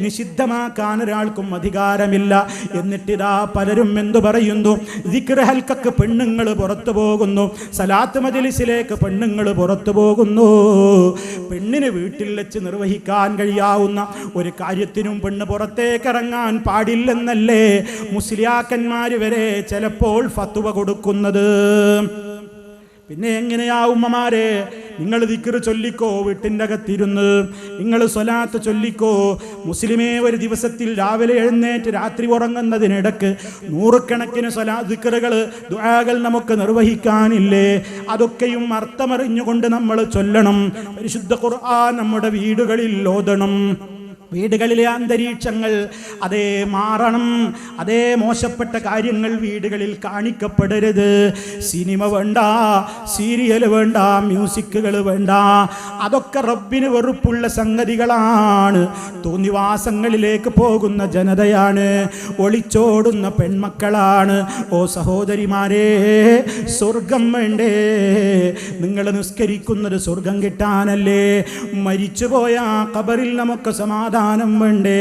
നിഷിദ്ധമാക്കാൻ ഒരാൾക്കും അധികാരമില്ല. എന്നിട്ടിതാ പലരും എന്തു പറയുന്നു, ദിക്ർ ഹൽക്കക്ക് പെണ്ണുങ്ങൾ പുറത്തു പോകുന്നു, സലാത്ത് മജ്‌ലിസിലേക്ക് പെണ്ണുങ്ങൾ പുറത്തു പോകുന്നു. പെണ്ണിന് വീട്ടിൽ വെച്ച് നിർവഹിക്കാൻ കഴിയാവുന്ന ഒരു കാര്യത്തിനും പെണ്ണ് പുറത്തേക്ക് ഇറങ്ങാൻ പാടില്ലെന്നല്ലേ മുസ്ലിയാക്കന്മാർ വരെ ചിലപ്പോൾ ഫത്വ കൊടുക്കുന്നത്. പിന്നെ എങ്ങനെയാ ഉമ്മമാരെ, നിങ്ങൾ ദിക്ർ ചൊല്ലിക്കോ വീട്ടിൻ്റെ അകത്തിരുന്ന്, നിങ്ങൾ സ്വലാത്ത് ചൊല്ലിക്കോ. മുസ്ലിമേ, ഒരു ദിവസത്തിൽ രാവിലെ എഴുന്നേറ്റ് രാത്രി ഉറങ്ങുന്നതിനിടക്ക് നൂറുകണക്കിന് ദിക്റുകൾ, ദുആകൾ നമുക്ക് നിർവഹിക്കാനില്ലേ? അതൊക്കെയും അർത്ഥമറിഞ്ഞുകൊണ്ട് നമ്മൾ ചൊല്ലണം. പരിശുദ്ധ ഖുർആൻ നമ്മുടെ വീടുകളിൽ ഓതണം. വീടുകളിലെ അന്തരീക്ഷങ്ങൾ അതേ മാറണം. അതേ മോശപ്പെട്ട കാര്യങ്ങൾ വീടുകളിൽ കാണിക്കപ്പെടരുത്. സിനിമ വേണ്ട, സീരിയൽ വേണ്ട, മ്യൂസിക്കുകൾ വേണ്ട. അതൊക്കെ റബ്ബിന് വെറുപ്പുള്ള സംഗതികളാണ്. തോന്നിവാസങ്ങളിലേക്ക് പോകുന്ന ജനതയാണ്, ഒളിച്ചോടുന്ന പെൺമക്കളാണ്. ഓ സഹോദരിമാരെ, സ്വർഗം വേണ്ടേ? നിങ്ങൾ നിസ്കരിക്കുന്നത് സ്വർഗം കിട്ടാനല്ലേ? മരിച്ചുപോയ ഖബറിൽ നമുക്ക് സമാധാനം വേണ്ടേ?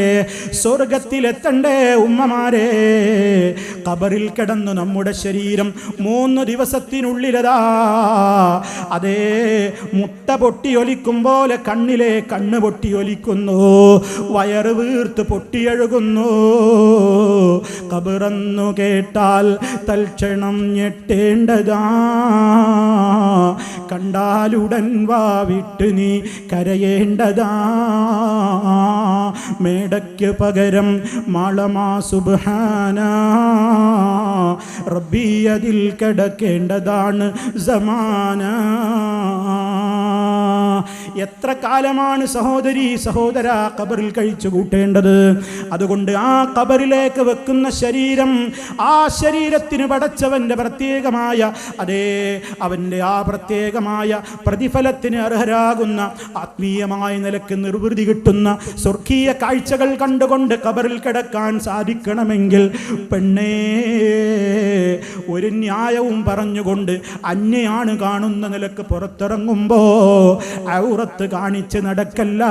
സ്വർഗത്തിലെത്തണ്ടേ ഉമ്മമാരെ? ഖബറിൽ കിടന്നു നമ്മുടെ ശരീരം 3 ദിവസത്തിനുള്ളിലതാ അതേ മുട്ട പൊട്ടിയൊലിക്കും പോലെ കണ്ണിലെ കണ്ണ് പൊട്ടിയൊലിക്കുന്നു, വയറ് വീർത്ത് പൊട്ടിയഴുകുന്നു. ഖബറെന്നു കേട്ടാൽ തൽക്ഷണം ഞെട്ടേണ്ടതാ, കണ്ടാലുടൻ വാവിട്ട് നീ കരയേണ്ടതാ. മേടയ്ക്ക് പകരം മാളമാ സുബ്ഹാന, റബ്ബി അതിൽ കിടക്കേണ്ടതാണ് സമാന. എത്ര കാലമാണ് സഹോദരി സഹോദര ഖബറിൽ കഴിച്ചു കൂട്ടേണ്ടത്? അതുകൊണ്ട് ആ ഖബറിലേക്ക് വെക്കുന്ന ശരീരം, ആ ശരീരത്തിന് പടച്ചവന്റെ പ്രത്യേകമായ അതേ അവന്റെ ആ പ്രത്യേകമായ പ്രതിഫലത്തിന് അർഹരാകുന്ന ആത്മീയമായ നിലക്ക് നിർവൃതി കിട്ടുന്ന സ്വർഗീയ കാഴ്ചകൾ കണ്ടുകൊണ്ട് ഖബറിൽ കിടക്കാൻ സാധിക്കണമെങ്കിൽ പെണ്ണേ, ഒരു ന്യായവും പറഞ്ഞുകൊണ്ട് അന്യയാണ് കാണുന്ന നിലക്ക് പുറത്തിറങ്ങുമ്പോ ഔറത്ത് കാണിച്ച് നടക്കല്ല.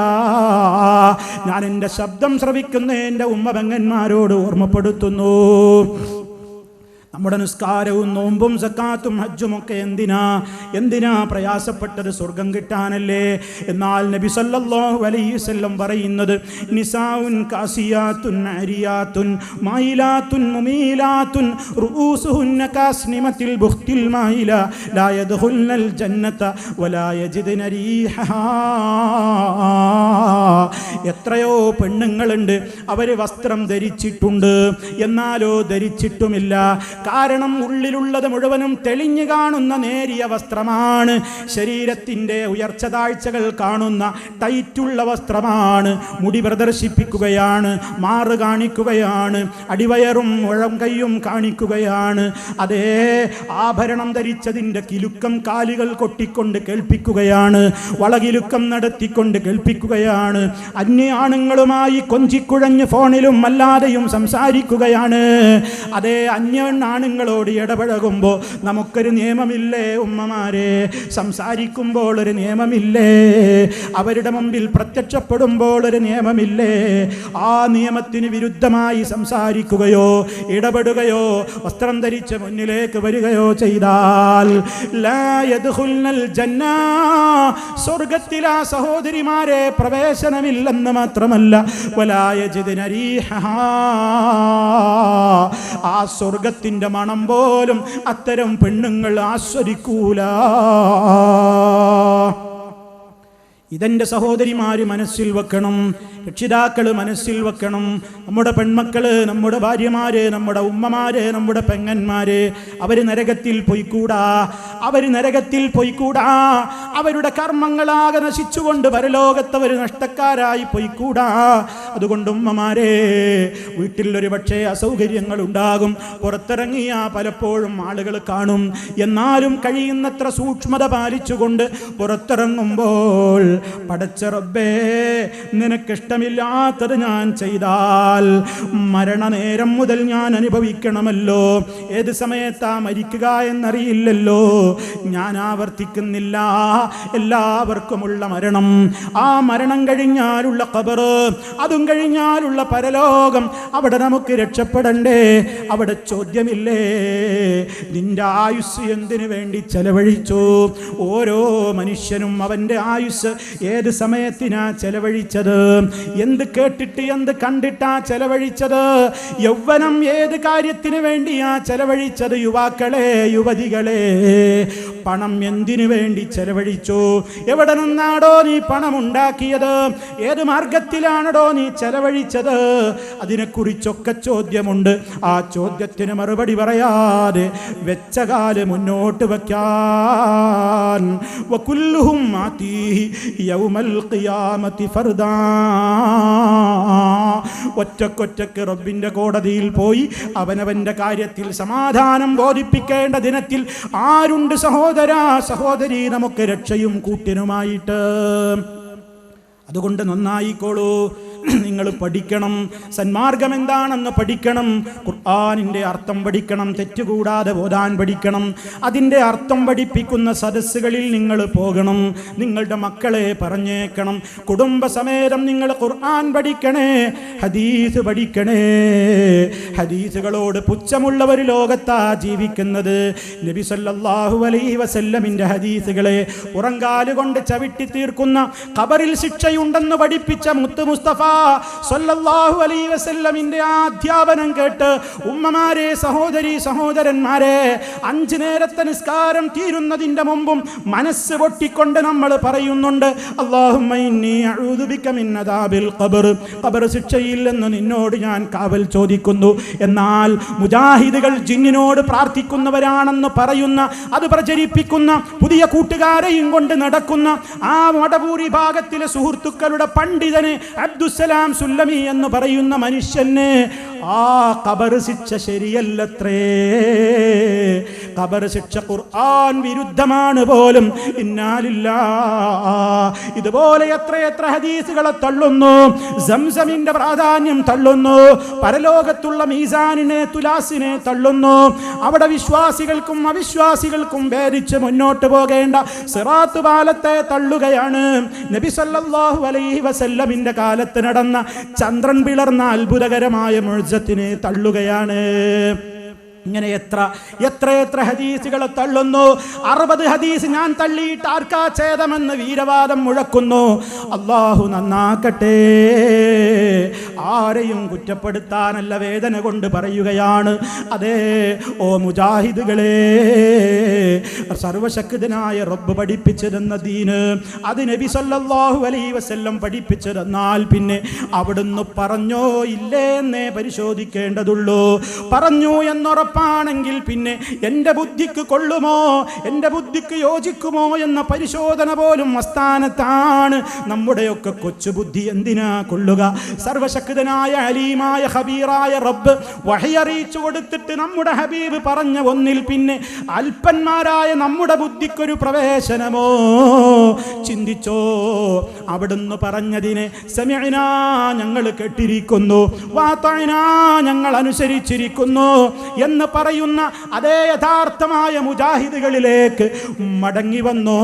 ഞാൻ എൻ്റെ ശബ്ദം ശ്രവിക്കുന്ന എൻ്റെ ഉമ്മ പെങ്ങന്മാരോട് ഓർമ്മപ്പെടുത്തുന്നു, നമ്മുടെ നിസ്കാരവും നോമ്പും സക്കാത്തും ഹജ്ജും ഒക്കെ എന്തിനാ പ്രയാസപ്പെട്ടത്? സ്വർഗം കിട്ടാനല്ലേ? എന്നാൽ നബി സല്ലല്ലാഹു അലൈഹി വസല്ലം പറയുന്നത്, നിസാഉൻ കാസിയാത്തുൻ അരിയാത്തുൻ മൈലാത്തുൻ മുമീലാത്തുൻ റൂസുഹുന്ന കാസ്നിമത്തിൽ ബുഖ്തിൽ മൈല ലാ യദ്ഖുൽനൽ ജന്നത വലാ യജിദ്ന റീഹഹാ. എത്രയോ പെണ്ണുങ്ങളുണ്ട്, അവർ വസ്ത്രം ധരിച്ചിട്ടുണ്ട്, എന്നാലോ ധരിച്ചിട്ടുമില്ല. കാരണം ഉള്ളിലുള്ളത് മുഴുവനും തെളിഞ്ഞു കാണുന്ന നേരിയ വസ്ത്രമാണ്. ശരീരത്തിൻ്റെ ഉയർച്ച താഴ്ചകൾ കാണുന്ന ടൈറ്റുള്ള വസ്ത്രമാണ്. മുടി പ്രദർശിപ്പിക്കുകയാണ്, മാറ് കാണിക്കുകയാണ്, അടിവയറും മുഴം കൈയും കാണിക്കുകയാണ്. അതേ ആഭരണം ധരിച്ചതിൻ്റെ കിലുക്കം കാലുകൾ കൊട്ടിക്കൊണ്ട് കേൾപ്പിക്കുകയാണ്, വളകിലുക്കം നടത്തിക്കൊണ്ട് കേൾപ്പിക്കുകയാണ്. അന്യ ആണുങ്ങളുമായി കൊഞ്ചിക്കുഴഞ്ഞ് ഫോണിലും അല്ലാതെയും സംസാരിക്കുകയാണ്. അതേ അന്യ ആണുങ്ങളോട് ഇടപഴകുമ്പോൾ നമുക്കൊരു നിയമമില്ലേ ഉമ്മമാരെ? സംസാരിക്കുമ്പോൾ ഒരു നിയമമില്ലേ? അവരുടെ മുമ്പിൽ പ്രത്യക്ഷപ്പെടുമ്പോൾ ഒരു നിയമമില്ലേ? ആ നിയമത്തിന് വിരുദ്ധമായി സംസാരിക്കുകയോ ഇടപെടുകയോ വസ്ത്രം ധരിച്ച് മുന്നിലേക്ക് വരികയോ ചെയ്താൽ ലാ യദ്ഖുൽനൽ ജന്ന, സ്വർഗ്ഗത്തിൽ ആ സഹോദരിമാരെ പ്രവേശനമില്ലെന്ന് മാത്രമല്ല വലാ യജിദ്ന റീഹഹാ, ആ സ്വർഗ്ഗത്തിന്റെ മണം പോലും അത്തരം പെണ്ണുങ്ങൾ ആസ്വദിക്കൂല. ഇതെൻ്റെ സഹോദരിമാര് മനസ്സിൽ വെക്കണം, രക്ഷിതാക്കൾ മനസ്സിൽ വെക്കണം. നമ്മുടെ പെൺമക്കള്, നമ്മുടെ ഭാര്യമാര്, നമ്മുടെ ഉമ്മമാര്, നമ്മുടെ പെങ്ങന്മാര് അവർ നരകത്തിൽ പോയിക്കൂടാ, അവർ നരകത്തിൽ പോയിക്കൂടാ. അവരുടെ കർമ്മങ്ങളാകെ നശിച്ചുകൊണ്ട് പരലോകത്തവർ നഷ്ടക്കാരായി പോയിക്കൂടാ. അതുകൊണ്ട് ഉമ്മമാരെ, വീട്ടിൽ ഒരു പക്ഷേ അസൗകര്യങ്ങൾ ഉണ്ടാകും, പുറത്തിറങ്ങിയ പലപ്പോഴും ആളുകൾ കാണും. എന്നാലും കഴിയുന്നത്ര സൂക്ഷ്മത പാലിച്ചുകൊണ്ട് പുറത്തിറങ്ങുമ്പോൾ പടച്ച റബ്ബേ, നിനക്കിഷ്ടമില്ലാത്തത് ഞാൻ ചെയ്താൽ മരണനേരം മുതൽ ഞാൻ അനുഭവിക്കണമല്ലോ. ഏത് സമയത്താ മരിക്കുക എന്നറിയില്ലല്ലോ. ഞാൻ ആവർത്തിക്കുന്നില്ല, എല്ലാവർക്കുമുള്ള മരണം. ആ മരണം കഴിഞ്ഞാലുള്ള ഖബർ, അതും കഴിഞ്ഞാലുള്ള പരലോകം, അവിടെ നമുക്ക് രക്ഷപ്പെടണ്ടേ? അവിടെ ചോദ്യമില്ലേ, നിന്റെ ആയുസ് എന്തിനു വേണ്ടി ചെലവഴിച്ചു? ഓരോ മനുഷ്യനും അവൻ്റെ ആയുസ് ഏത് സമയത്തിനാ ചെലവഴിച്ചത്? എന്ത് കേട്ടിട്ട് എന്ത് കണ്ടിട്ടാ ചെലവഴിച്ചത്? യൗവനം ഏത് കാര്യത്തിന് വേണ്ടിയാ ചെലവഴിച്ചത്? യുവാക്കളെ, യുവതികളെ, പണം എന്തിനു വേണ്ടി ചെലവഴിച്ചു? എവിടെ നിന്നാടോ നീ പണം ഉണ്ടാക്കിയത്? ഏത് മാർഗത്തിലാണോ നീ ചെലവഴിച്ചത്? അതിനെക്കുറിച്ചൊക്കെ ചോദ്യമുണ്ട്. ആ ചോദ്യത്തിന് മറുപടി പറയാതെ വെച്ച കാല് മുന്നോട്ട് വയ്ക്കാൻ വകുല്ലുഹും ആതീഹി യൗമൽ ഖിയാമത്തി ഫർദാ, ഒറ്റക്കൊറ്റക്ക് റബ്ബിന്റെ കോടതിയിൽ പോയി അവനവന്റെ കാര്യത്തിൽ സമാധാനം ബോധിപ്പിക്കേണ്ട ദിനത്തിൽ ആരുണ്ട് സഹോദരാ, സഹോദരി, നമുക്ക് രക്ഷയും കൂട്ടിനുമായിട്ട്? അതുകൊണ്ട് നന്നായിക്കോളൂ, നിങ്ങൾ പഠിക്കണം, സന്മാർഗം എന്താണെന്ന് പഠിക്കണം, ഖുർആനിൻ്റെ അർത്ഥം പഠിക്കണം, തെറ്റുകൂടാതെ ഓതാൻ പഠിക്കണം, അതിൻ്റെ അർത്ഥം പഠിപ്പിക്കുന്ന സദസ്സുകളിൽ നിങ്ങൾ പോകണം, നിങ്ങളുടെ മക്കളെ പറഞ്ഞേക്കണം, കുടുംബസമേതം നിങ്ങൾ ഖുർആൻ പഠിക്കണേ, ഹദീസ് പഠിക്കണേ. ഹദീസുകളോട് പുച്ഛമുള്ള ഒരു ലോകത്താ ജീവിക്കുന്നത്. നബി സല്ലല്ലാഹു അലൈഹി വസല്ലമിൻ്റെ ഹദീസുകളെ പുറങ്കാലുകൊണ്ട് ചവിട്ടി തീർക്കുന്ന, ഖബറിൽ ശിക്ഷയുണ്ടെന്ന് പഠിപ്പിച്ച മുത്ത് മുസ്തഫ സല്ലല്ലാഹു അലൈഹി വസല്ലമിന്റെ അധ്യാപനം കേട്ട് ഉമ്മമാരെ, സഹോദരി സഹോദരന്മാരെ, 5 നേരത്തെ നിസ്കാരം തീരുന്നതിന്റെ മുമ്പും മനസ്സ് പൊട്ടിക്കൊണ്ട് നമ്മൾ പറയുന്നുണ്ട്, അല്ലാഹുമ്മ ഇന്നി അഊദു ബിക മിൻ അദാബിൽ ഖബർ, ഖബർ ശിക്ഷയിൽ നിന്ന് നിന്നോട് ഞാൻ കാവൽ ചോദിക്കുന്നു. എന്നാൽ മുജാഹിദുകൾ ജിന്നിനോട് പ്രാർത്ഥിക്കുന്നവരാണെന്ന് പറയുന്ന, അത് പ്രചരിപ്പിക്കുന്ന, പുതിയ കൂട്ടുകാരെയും കൊണ്ട് നടക്കുന്ന ആ മടപൂരി ഭാഗത്തിലെ സുഹൃത്തുക്കളുടെ പണ്ഡിതന് അബ്ദുസ്സലാം സുല്ലമി എന്ന് പറയുന്ന മനുഷ്യന് ആ ഖബർ ശിക്ഷ ശരിയല്ലത്രേ. ഖബർ ശിക്ഷ ഖുർആൻ വിരുദ്ധമാണ് പോലും. ഇന്നാലില്ലാഹ്. ഇതുപോലെ എത്രയെത്ര ഹദീസുകളെ തള്ളുന്നു, സംസമിന്റെ പ്രാധാന്യം തള്ളുന്നു, പരലോകത്തുള്ള മീസാനിനെ, തുലാസിനെ തള്ളുന്നു. അവിടെ വിശ്വാസികൾക്കും അവിശ്വാസികൾക്കും ഭേദിച്ച് മുന്നോട്ട് പോകേണ്ട സിറാത്ത് പാലത്തെ തള്ളുകയാണ്. നബി സല്ലല്ലാഹു അലൈഹി വസല്ലമിന്റെ കാലത്ത് നടന്ന ചന്ദ്രൻ പിളർന്ന അത്ഭുതകരമായ മുഅ്ജിസത്തിനെ തള്ളുകയാണ്. ഇങ്ങനെ എത്ര ഹദീസുകളെ തള്ളുന്നു. 60 ഹദീസ് ഞാൻ തള്ളിയിട്ട് ആർക്കാ ഛേദമെന്ന് വീരവാദം മുഴക്കുന്നു. അല്ലാഹു നന്നാക്കട്ടെ. ആരെയും കുറ്റപ്പെടുത്താനല്ല, വേദന കൊണ്ട് പറയുകയാണ്. അതേ ഓ മുജാഹിദുകളെ, സർവശക്തനായ റബ്ബ് പഠിപ്പിച്ചു തന്ന ദീന്, അത് നബി സല്ലല്ലാഹു അലൈഹി വസല്ലം പഠിപ്പിച്ചു തന്നാൽ പിന്നെ അവിടുന്ന് പറഞ്ഞോ ഇല്ലേ എന്നേ പരിശോധിക്കേണ്ടതുള്ളൂ. പറഞ്ഞു എന്നുറപ്പ് പടപ്പാണെങ്കിൽ പിന്നെ എൻ്റെ ബുദ്ധിക്ക് കൊള്ളുമോ, എൻ്റെ ബുദ്ധിക്ക് യോജിക്കുമോ എന്ന പരിശോധന പോലും അസ്ഥാനത്താണ്. നമ്മുടെയൊക്കെ കൊച്ചു ബുദ്ധി എന്തിനാ കൊള്ളുക? സർവശക്തനായ അലീമായ ഖബീറായ റബ്ബ് വഹി അറിയിച്ചു കൊടുത്തിട്ട് നമ്മുടെ ഹബീബ് പറഞ്ഞ ഒന്നിൽ പിന്നെ അല്പന്മാരായ നമ്മുടെ ബുദ്ധിക്കൊരു പ്രവേശനമോ? ചിന്തിച്ചോ? അവിടുന്ന് പറഞ്ഞതിനെ സമിഅനാ ഞങ്ങൾ കേട്ടിരിക്കുന്നു, വാതഅനാ ഞങ്ങൾ അനുസരിച്ചിരിക്കുന്നു എന്ന് പറയുന്ന അതേ യഥാർത്ഥമായ മുജാഹിദുകളിലേക്ക് മടങ്ങി വന്നോ?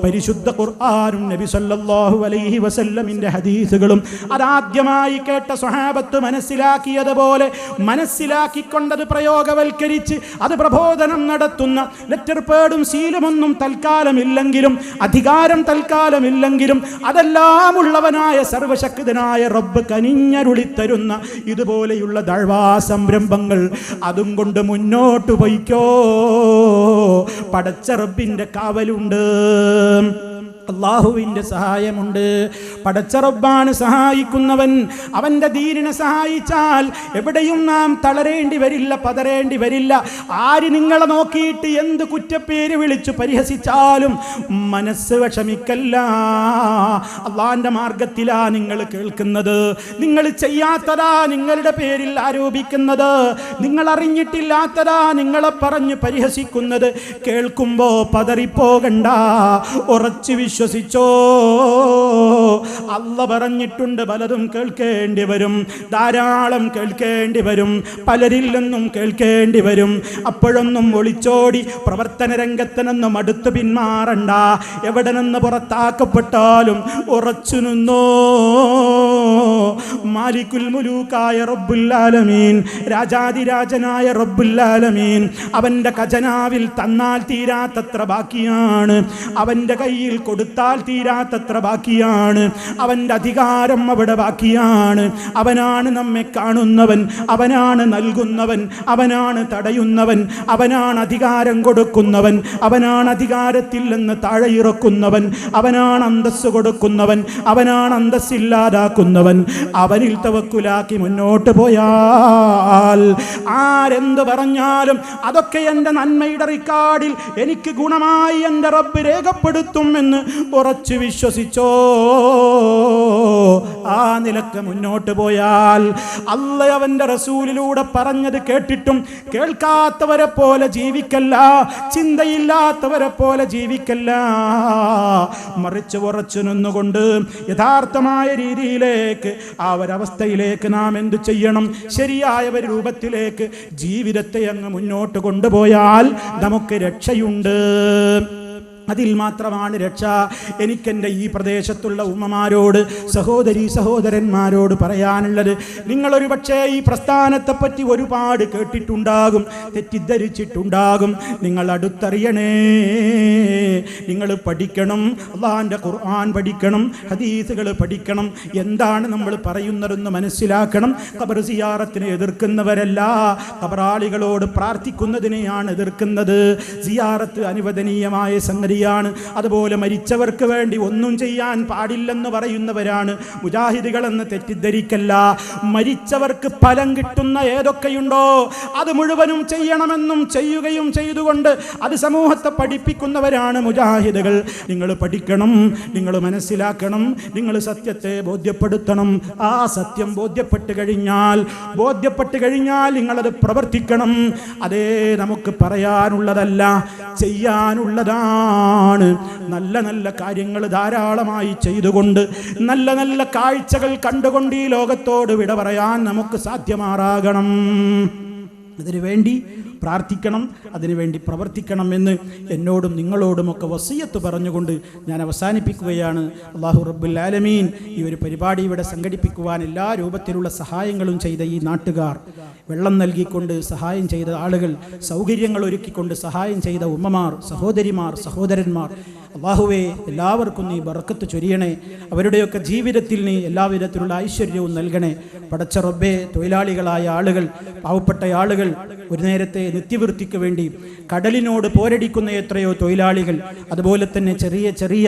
പരിശുദ്ധ ഖുർആനും നബി സല്ലല്ലാഹു അലൈഹി വസല്ലമിന്റെ ഹദീസുകളും അതാദ്യമായി കേട്ട സ്വഹാബത്ത് മനസ്സിലാക്കിയതുപോലെ മനസ്സിലാക്കിക്കൊണ്ടത് പ്രയോഗവൽക്കരിച്ച് അത് പ്രബോധനം നടത്തുന്ന ലെറ്റർ പേഡും സീലുമൊന്നും തൽക്കാലമില്ലെങ്കിലും അധികാരം തൽക്കാലമില്ലെങ്കിലും അതെല്ലാം ഉള്ളവനായ സർവശക്തനായ റബ്ബ് കനിഞ്ഞരുളിത്തരുന്ന ഇതുപോലെയുള്ള ദഅ്വാ സംരംഭങ്ങൾ അതും കൊണ്ട് മുന്നോട്ട് പോയിക്കോ. പടച്ച റബ്ബിന്റെ കാവലുണ്ട്, അല്ലാഹുവിന്റെ സഹായമുണ്ട്. പടച്ച റബ്ബാണ് സഹായിക്കുന്നവൻ. അവന്റെ ദീനിനെ സഹായിച്ചാൽ എവിടെയും നാം തളരേണ്ടി വരില്ല, പതറേണ്ടി വരില്ല. ആര് നിങ്ങളെ നോക്കിയിട്ട് എന്ത് കുറ്റപ്പേര് വിളിച്ചു പരിഹസിച്ചാലും മനസ്സ് വിഷമിക്കല്ല. അള്ളാന്റെ മാർഗത്തിലാ നിങ്ങൾ കേൾക്കുന്നത്. നിങ്ങൾ ചെയ്യാത്തതാ നിങ്ങളുടെ പേരിൽ ആരോപിക്കുന്നത്, നിങ്ങൾ അറിഞ്ഞിട്ടില്ലാത്തതാ നിങ്ങളെ പറഞ്ഞ് പരിഹസിക്കുന്നത്. കേൾക്കുമ്പോ പതറിപ്പോകണ്ട, ഉറച്ചു വിശ്വസിച്ചോ. അല്ലാഹ് പറഞ്ഞിട്ടുണ്ട്, പലതും കേൾക്കേണ്ടി വരും, ധാരാളം കേൾക്കേണ്ടി വരും, പലരിൽ നിന്നും കേൾക്കേണ്ടി വരും. അപ്പോഴൊന്നും ഒളിച്ചോടി പ്രവർത്തന രംഗത്ത് നിന്നും അടുത്ത് പിന്മാറണ്ട. എവിടെ നിന്ന് പുറത്താക്കപ്പെട്ടാലും ഉറച്ചു നിന്നോ. മാലിക്കുൽ മുലൂക്കായ റബ്ബുൽ ആലമീൻ, രാജാതിരാജനായ റബ്ബുൽ ആലമീൻ, അവന്റെ ഖജനാവിൽ തന്നാൽ തീരാത്തത്ര ബാക്കിയാണ്, അവന്റെ കയ്യിൽ കൊടുത്താൽ തീരാത്തത്ര ബാക്കിയാണ്, അവന്റെ അധികാരം അവിടെ ബാക്കിയാണ്. അവനാണ് നമ്മെ കാണുന്നവൻ, അവനാണ് നൽകുന്നവൻ, അവനാണ് തടയുന്നവൻ, അവനാണ് അധികാരം കൊടുക്കുന്നവൻ, അവനാണ് അധികാരത്തിൽ നിന്ന് താഴെ ഇറക്കുന്നവൻ, അവനാണ് അന്തസ്സ് കൊടുക്കുന്നവൻ, അവനാണ് അന്തസ്സില്ലാതാക്കുന്നവൻ. അവനിൽ തവക്കുലാക്കി മുന്നോട്ട് പോയാൽ ആരെന്ത് പറഞ്ഞാലും അതൊക്കെ എൻ്റെ നന്മയുടെ റിക്കാർഡിൽ എനിക്ക് ഗുണമായി എൻ്റെ റബ്ബ് രേഖപ്പെടുത്തും എന്ന് ഉറച്ചു വിശ്വസിച്ചോ. ആ നിലക്ക് മുന്നോട്ട് പോയാൽ അല്ലാഹ് അവന്റെ റസൂലിലൂടെ പറഞ്ഞത് കേട്ടിട്ടും കേൾക്കാത്തവരെ പോലെ ജീവിക്കല്ല, ചിന്തയില്ലാത്തവരെ പോലെ ജീവിക്കല്ല. മറിച്ച് ഉറച്ചു നിന്നുകൊണ്ട് യഥാർത്ഥമായ രീതിയിലേക്ക് ആ ഒരവസ്ഥയിലേക്ക് നാം എന്തു ചെയ്യണം? ശരിയായ ഒരു രൂപത്തിലേക്ക് ജീവിതത്തെ അങ്ങ് മുന്നോട്ട് കൊണ്ടുപോയാൽ നമുക്ക് രക്ഷയുണ്ട്. അതിൽ മാത്രമാണ് രക്ഷ. എനിക്കെൻ്റെ ഈ പ്രദേശത്തുള്ള ഉമ്മമാരോട്, സഹോദരി സഹോദരന്മാരോട് പറയാനുള്ളത്, നിങ്ങളൊരു പക്ഷേ ഈ പ്രസ്ഥാനത്തെപ്പറ്റി ഒരുപാട് കേട്ടിട്ടുണ്ടാകും, തെറ്റിദ്ധരിച്ചിട്ടുണ്ടാകും. നിങ്ങൾ അടുത്തറിയണേ, നിങ്ങൾ പഠിക്കണം, അല്ലാഹുവിൻ്റെ ഖുർആൻ പഠിക്കണം, ഹദീസുകൾ പഠിക്കണം. എന്താണ് നമ്മൾ പറയുന്നതെന്ന് മനസ്സിലാക്കണം. ഖബർ സിയാറത്തിനെ എതിർക്കുന്നവരല്ല, ഖബറാളികളോട് പ്രാർത്ഥിക്കുന്നതിനെയാണ് എതിർക്കുന്നത്. സിയാറത്ത് അനുവദനീയമായ സംഗതി. അതുപോലെ മരിച്ചവർക്ക് വേണ്ടി ഒന്നും ചെയ്യാൻ പാടില്ലെന്ന് പറയുന്നവരാണ് മുജാഹിദുകളെന്ന് തെറ്റിദ്ധരിക്കല്ല. മരിച്ചവർക്ക് ഫലം കിട്ടുന്ന ഏതൊക്കെയുണ്ടോ അത് മുഴുവനും ചെയ്യണമെന്നും ചെയ്യുകയും ചെയ്തുകൊണ്ട് അത് സമൂഹത്തെ പഠിപ്പിക്കുന്നവരാണ് മുജാഹിദുകൾ. നിങ്ങൾ പഠിക്കണം, നിങ്ങൾ മനസ്സിലാക്കണം, നിങ്ങൾ സത്യത്തെ ബോധ്യപ്പെടുത്തണം. ആ സത്യം ബോധ്യപ്പെട്ട് കഴിഞ്ഞാൽ നിങ്ങളത് പ്രവർത്തിക്കണം. അതേ നമുക്ക് പറയാനുള്ളതല്ല, ചെയ്യാനുള്ളതാണ്. നല്ല നല്ല കാര്യങ്ങൾ ധാരാളമായി ചെയ്തുകൊണ്ട് നല്ല നല്ല കാഴ്ചകൾ കണ്ടുകൊണ്ട് ഈ ലോകത്തോട് വിട പറയാൻ നമുക്ക് സാധ്യമാറാകണം. അതിനുവേണ്ടി പ്രാർത്ഥിക്കണം, അതിനുവേണ്ടി പ്രവർത്തിക്കണം എന്ന് എന്നോടും നിങ്ങളോടുമൊക്കെ വസിയത്ത് പറഞ്ഞുകൊണ്ട് ഞാൻ അവസാനിപ്പിക്കുകയാണ്. അല്ലാഹു റബ്ബുൽ ആലമീൻ ഈ ഒരു പരിപാടി ഇവിടെ സംഘടിപ്പിക്കുവാൻ എല്ലാ രൂപത്തിലുള്ള സഹായങ്ങളും ചെയ്ത ഈ നാട്ടുകാർ, വെള്ളം നൽകിക്കൊണ്ട് സഹായം ചെയ്ത ആളുകൾ, സൗകര്യങ്ങൾ ഒരുക്കിക്കൊണ്ട് സഹായം ചെയ്ത ഉമ്മമാർ, സഹോദരിമാർ, സഹോദരന്മാർ, അല്ലാഹുവേ എല്ലാവർക്കും നീ ബറക്കത്ത് ചൊരിയണേ. അവരുടെയൊക്കെ ജീവിതത്തിൽ നീ എല്ലാവിധത്തിലുള്ള ഐശ്വര്യവും നൽകണേ. പടച്ച റബ്ബേ, തൊഴിലാളികളായ ആളുകൾ, പാവപ്പെട്ട ആളുകൾ, ഒരു നേരത്തെ നിത്യവൃത്തിക്ക് വേണ്ടി കടലിനോട് പോരടിക്കുന്ന എത്രയോ തൊഴിലാളികൾ, അതുപോലെ തന്നെ ചെറിയ ചെറിയ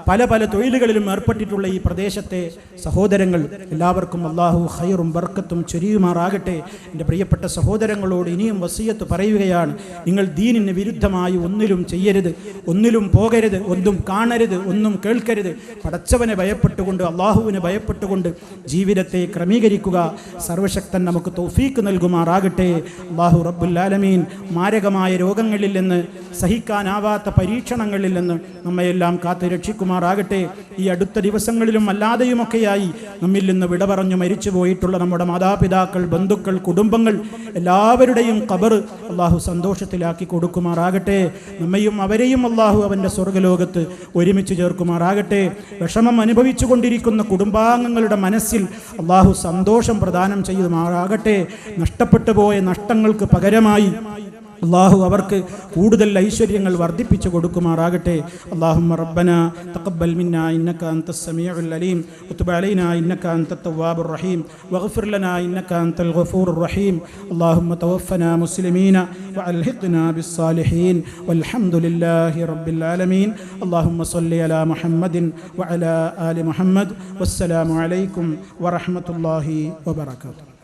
പല പല തൊഴിലുകളിലും ഏർപ്പെട്ടിട്ടുള്ള ഈ പ്രദേശത്തെ സഹോദരങ്ങൾ എല്ലാവർക്കും അള്ളാഹു ഖൈറും ബർക്കത്തും ചൊരിയുമാറാകട്ടെ. എൻ്റെ പ്രിയപ്പെട്ട സഹോദരങ്ങളോട് ഇനിയും വസിയത്ത് പറയുകയാണ്, നിങ്ങൾ ദീനിന് വിരുദ്ധമായി ഒന്നിലും ചെയ്യരുത്, ഒന്നിലും പോകരുത്, ഒന്നും കാണരുത്, ഒന്നും കേൾക്കരുത്. പടച്ചവനെ ഭയപ്പെട്ടുകൊണ്ട്, അള്ളാഹുവിനെ ഭയപ്പെട്ടുകൊണ്ട് ജീവിതത്തെ ക്രമീകരിക്കുക. സർവശക്തൻ നമുക്ക് തൗഫീക്ക് നൽകുമാറാകട്ടെ. അള്ളാഹു റബ്ബുൽ ആലമീൻ മാരകമായ രോഗങ്ങളിൽ നിന്ന്, സഹിക്കാനാവാത്ത പരീക്ഷണങ്ങളിൽ നിന്ന് നമ്മയെല്ലാം കാത്തു രക്ഷിക്കുമാറാകട്ടെ. ഈ അടുത്ത ദിവസങ്ങളിലും അല്ലാതെയുമൊക്കെയായി നമ്മിൽ നിന്ന് വിട പറഞ്ഞു മരിച്ചു പോയിട്ടുള്ള നമ്മുടെ മാതാപിതാക്കൾ, ബന്ധുക്കൾ, കുടുംബങ്ങൾ എല്ലാവരുടെയും ഖബർ അള്ളാഹു സന്തോഷത്തിലാക്കി കൊടുക്കുമാറാകട്ടെ. നമ്മയും അവരെയും അള്ളാഹു അവൻ്റെ സ്വർഗ്ഗലോകത്ത് ഒരുമിച്ച് ചേർക്കുമാറാകട്ടെ. വിഷമം അനുഭവിച്ചു കൊണ്ടിരിക്കുന്ന കുടുംബാംഗങ്ങളുടെ മനസ്സിൽ അള്ളാഹു സന്തോഷം പ്രദാനം ചെയ്യുമാറാകട്ടെ. നഷ്ടപ്പെട്ടു പോയ നഷ്ടങ്ങൾക്ക് പകരമായി അള്ളാഹു അവർക്ക് കൂടുതൽ ഐശ്വര്യങ്ങൾ വർദ്ധിപ്പിച്ചു കൊടുക്കുമാറാകട്ടെ. അല്ലാഹുമ്മ റബ്ബനാ തഖബ്ബൽ മിന്നാ ഇന്നക അൻതസ് സമീഉൽ അലീം വതുബ് അലൈനാ ഇന്നക അൻതത് തവ്വാബുർ റഹീം വഗ്ഫിർ ലനാ ഇന്നക അൻതൽ ഗഫൂറുർ റഹീം. അല്ലാഹുമ്മ തവഫനാ മുസ്ലിമീന വഅൽഹിഖ്നാ ബിസ്സാലിഹീൻ വൽഹംദുലില്ലാഹി റബ്ബിൽ ആലമീൻ. അല്ലാഹുമ്മ സ്വല്ലി അലാ മുഹമ്മദിൻ വഅലാ ആലി മുഹമ്മദ്. വസ്സലാമു അലൈക്കും വറഹ്മത്തുള്ളാഹി വബറകാതുഹു.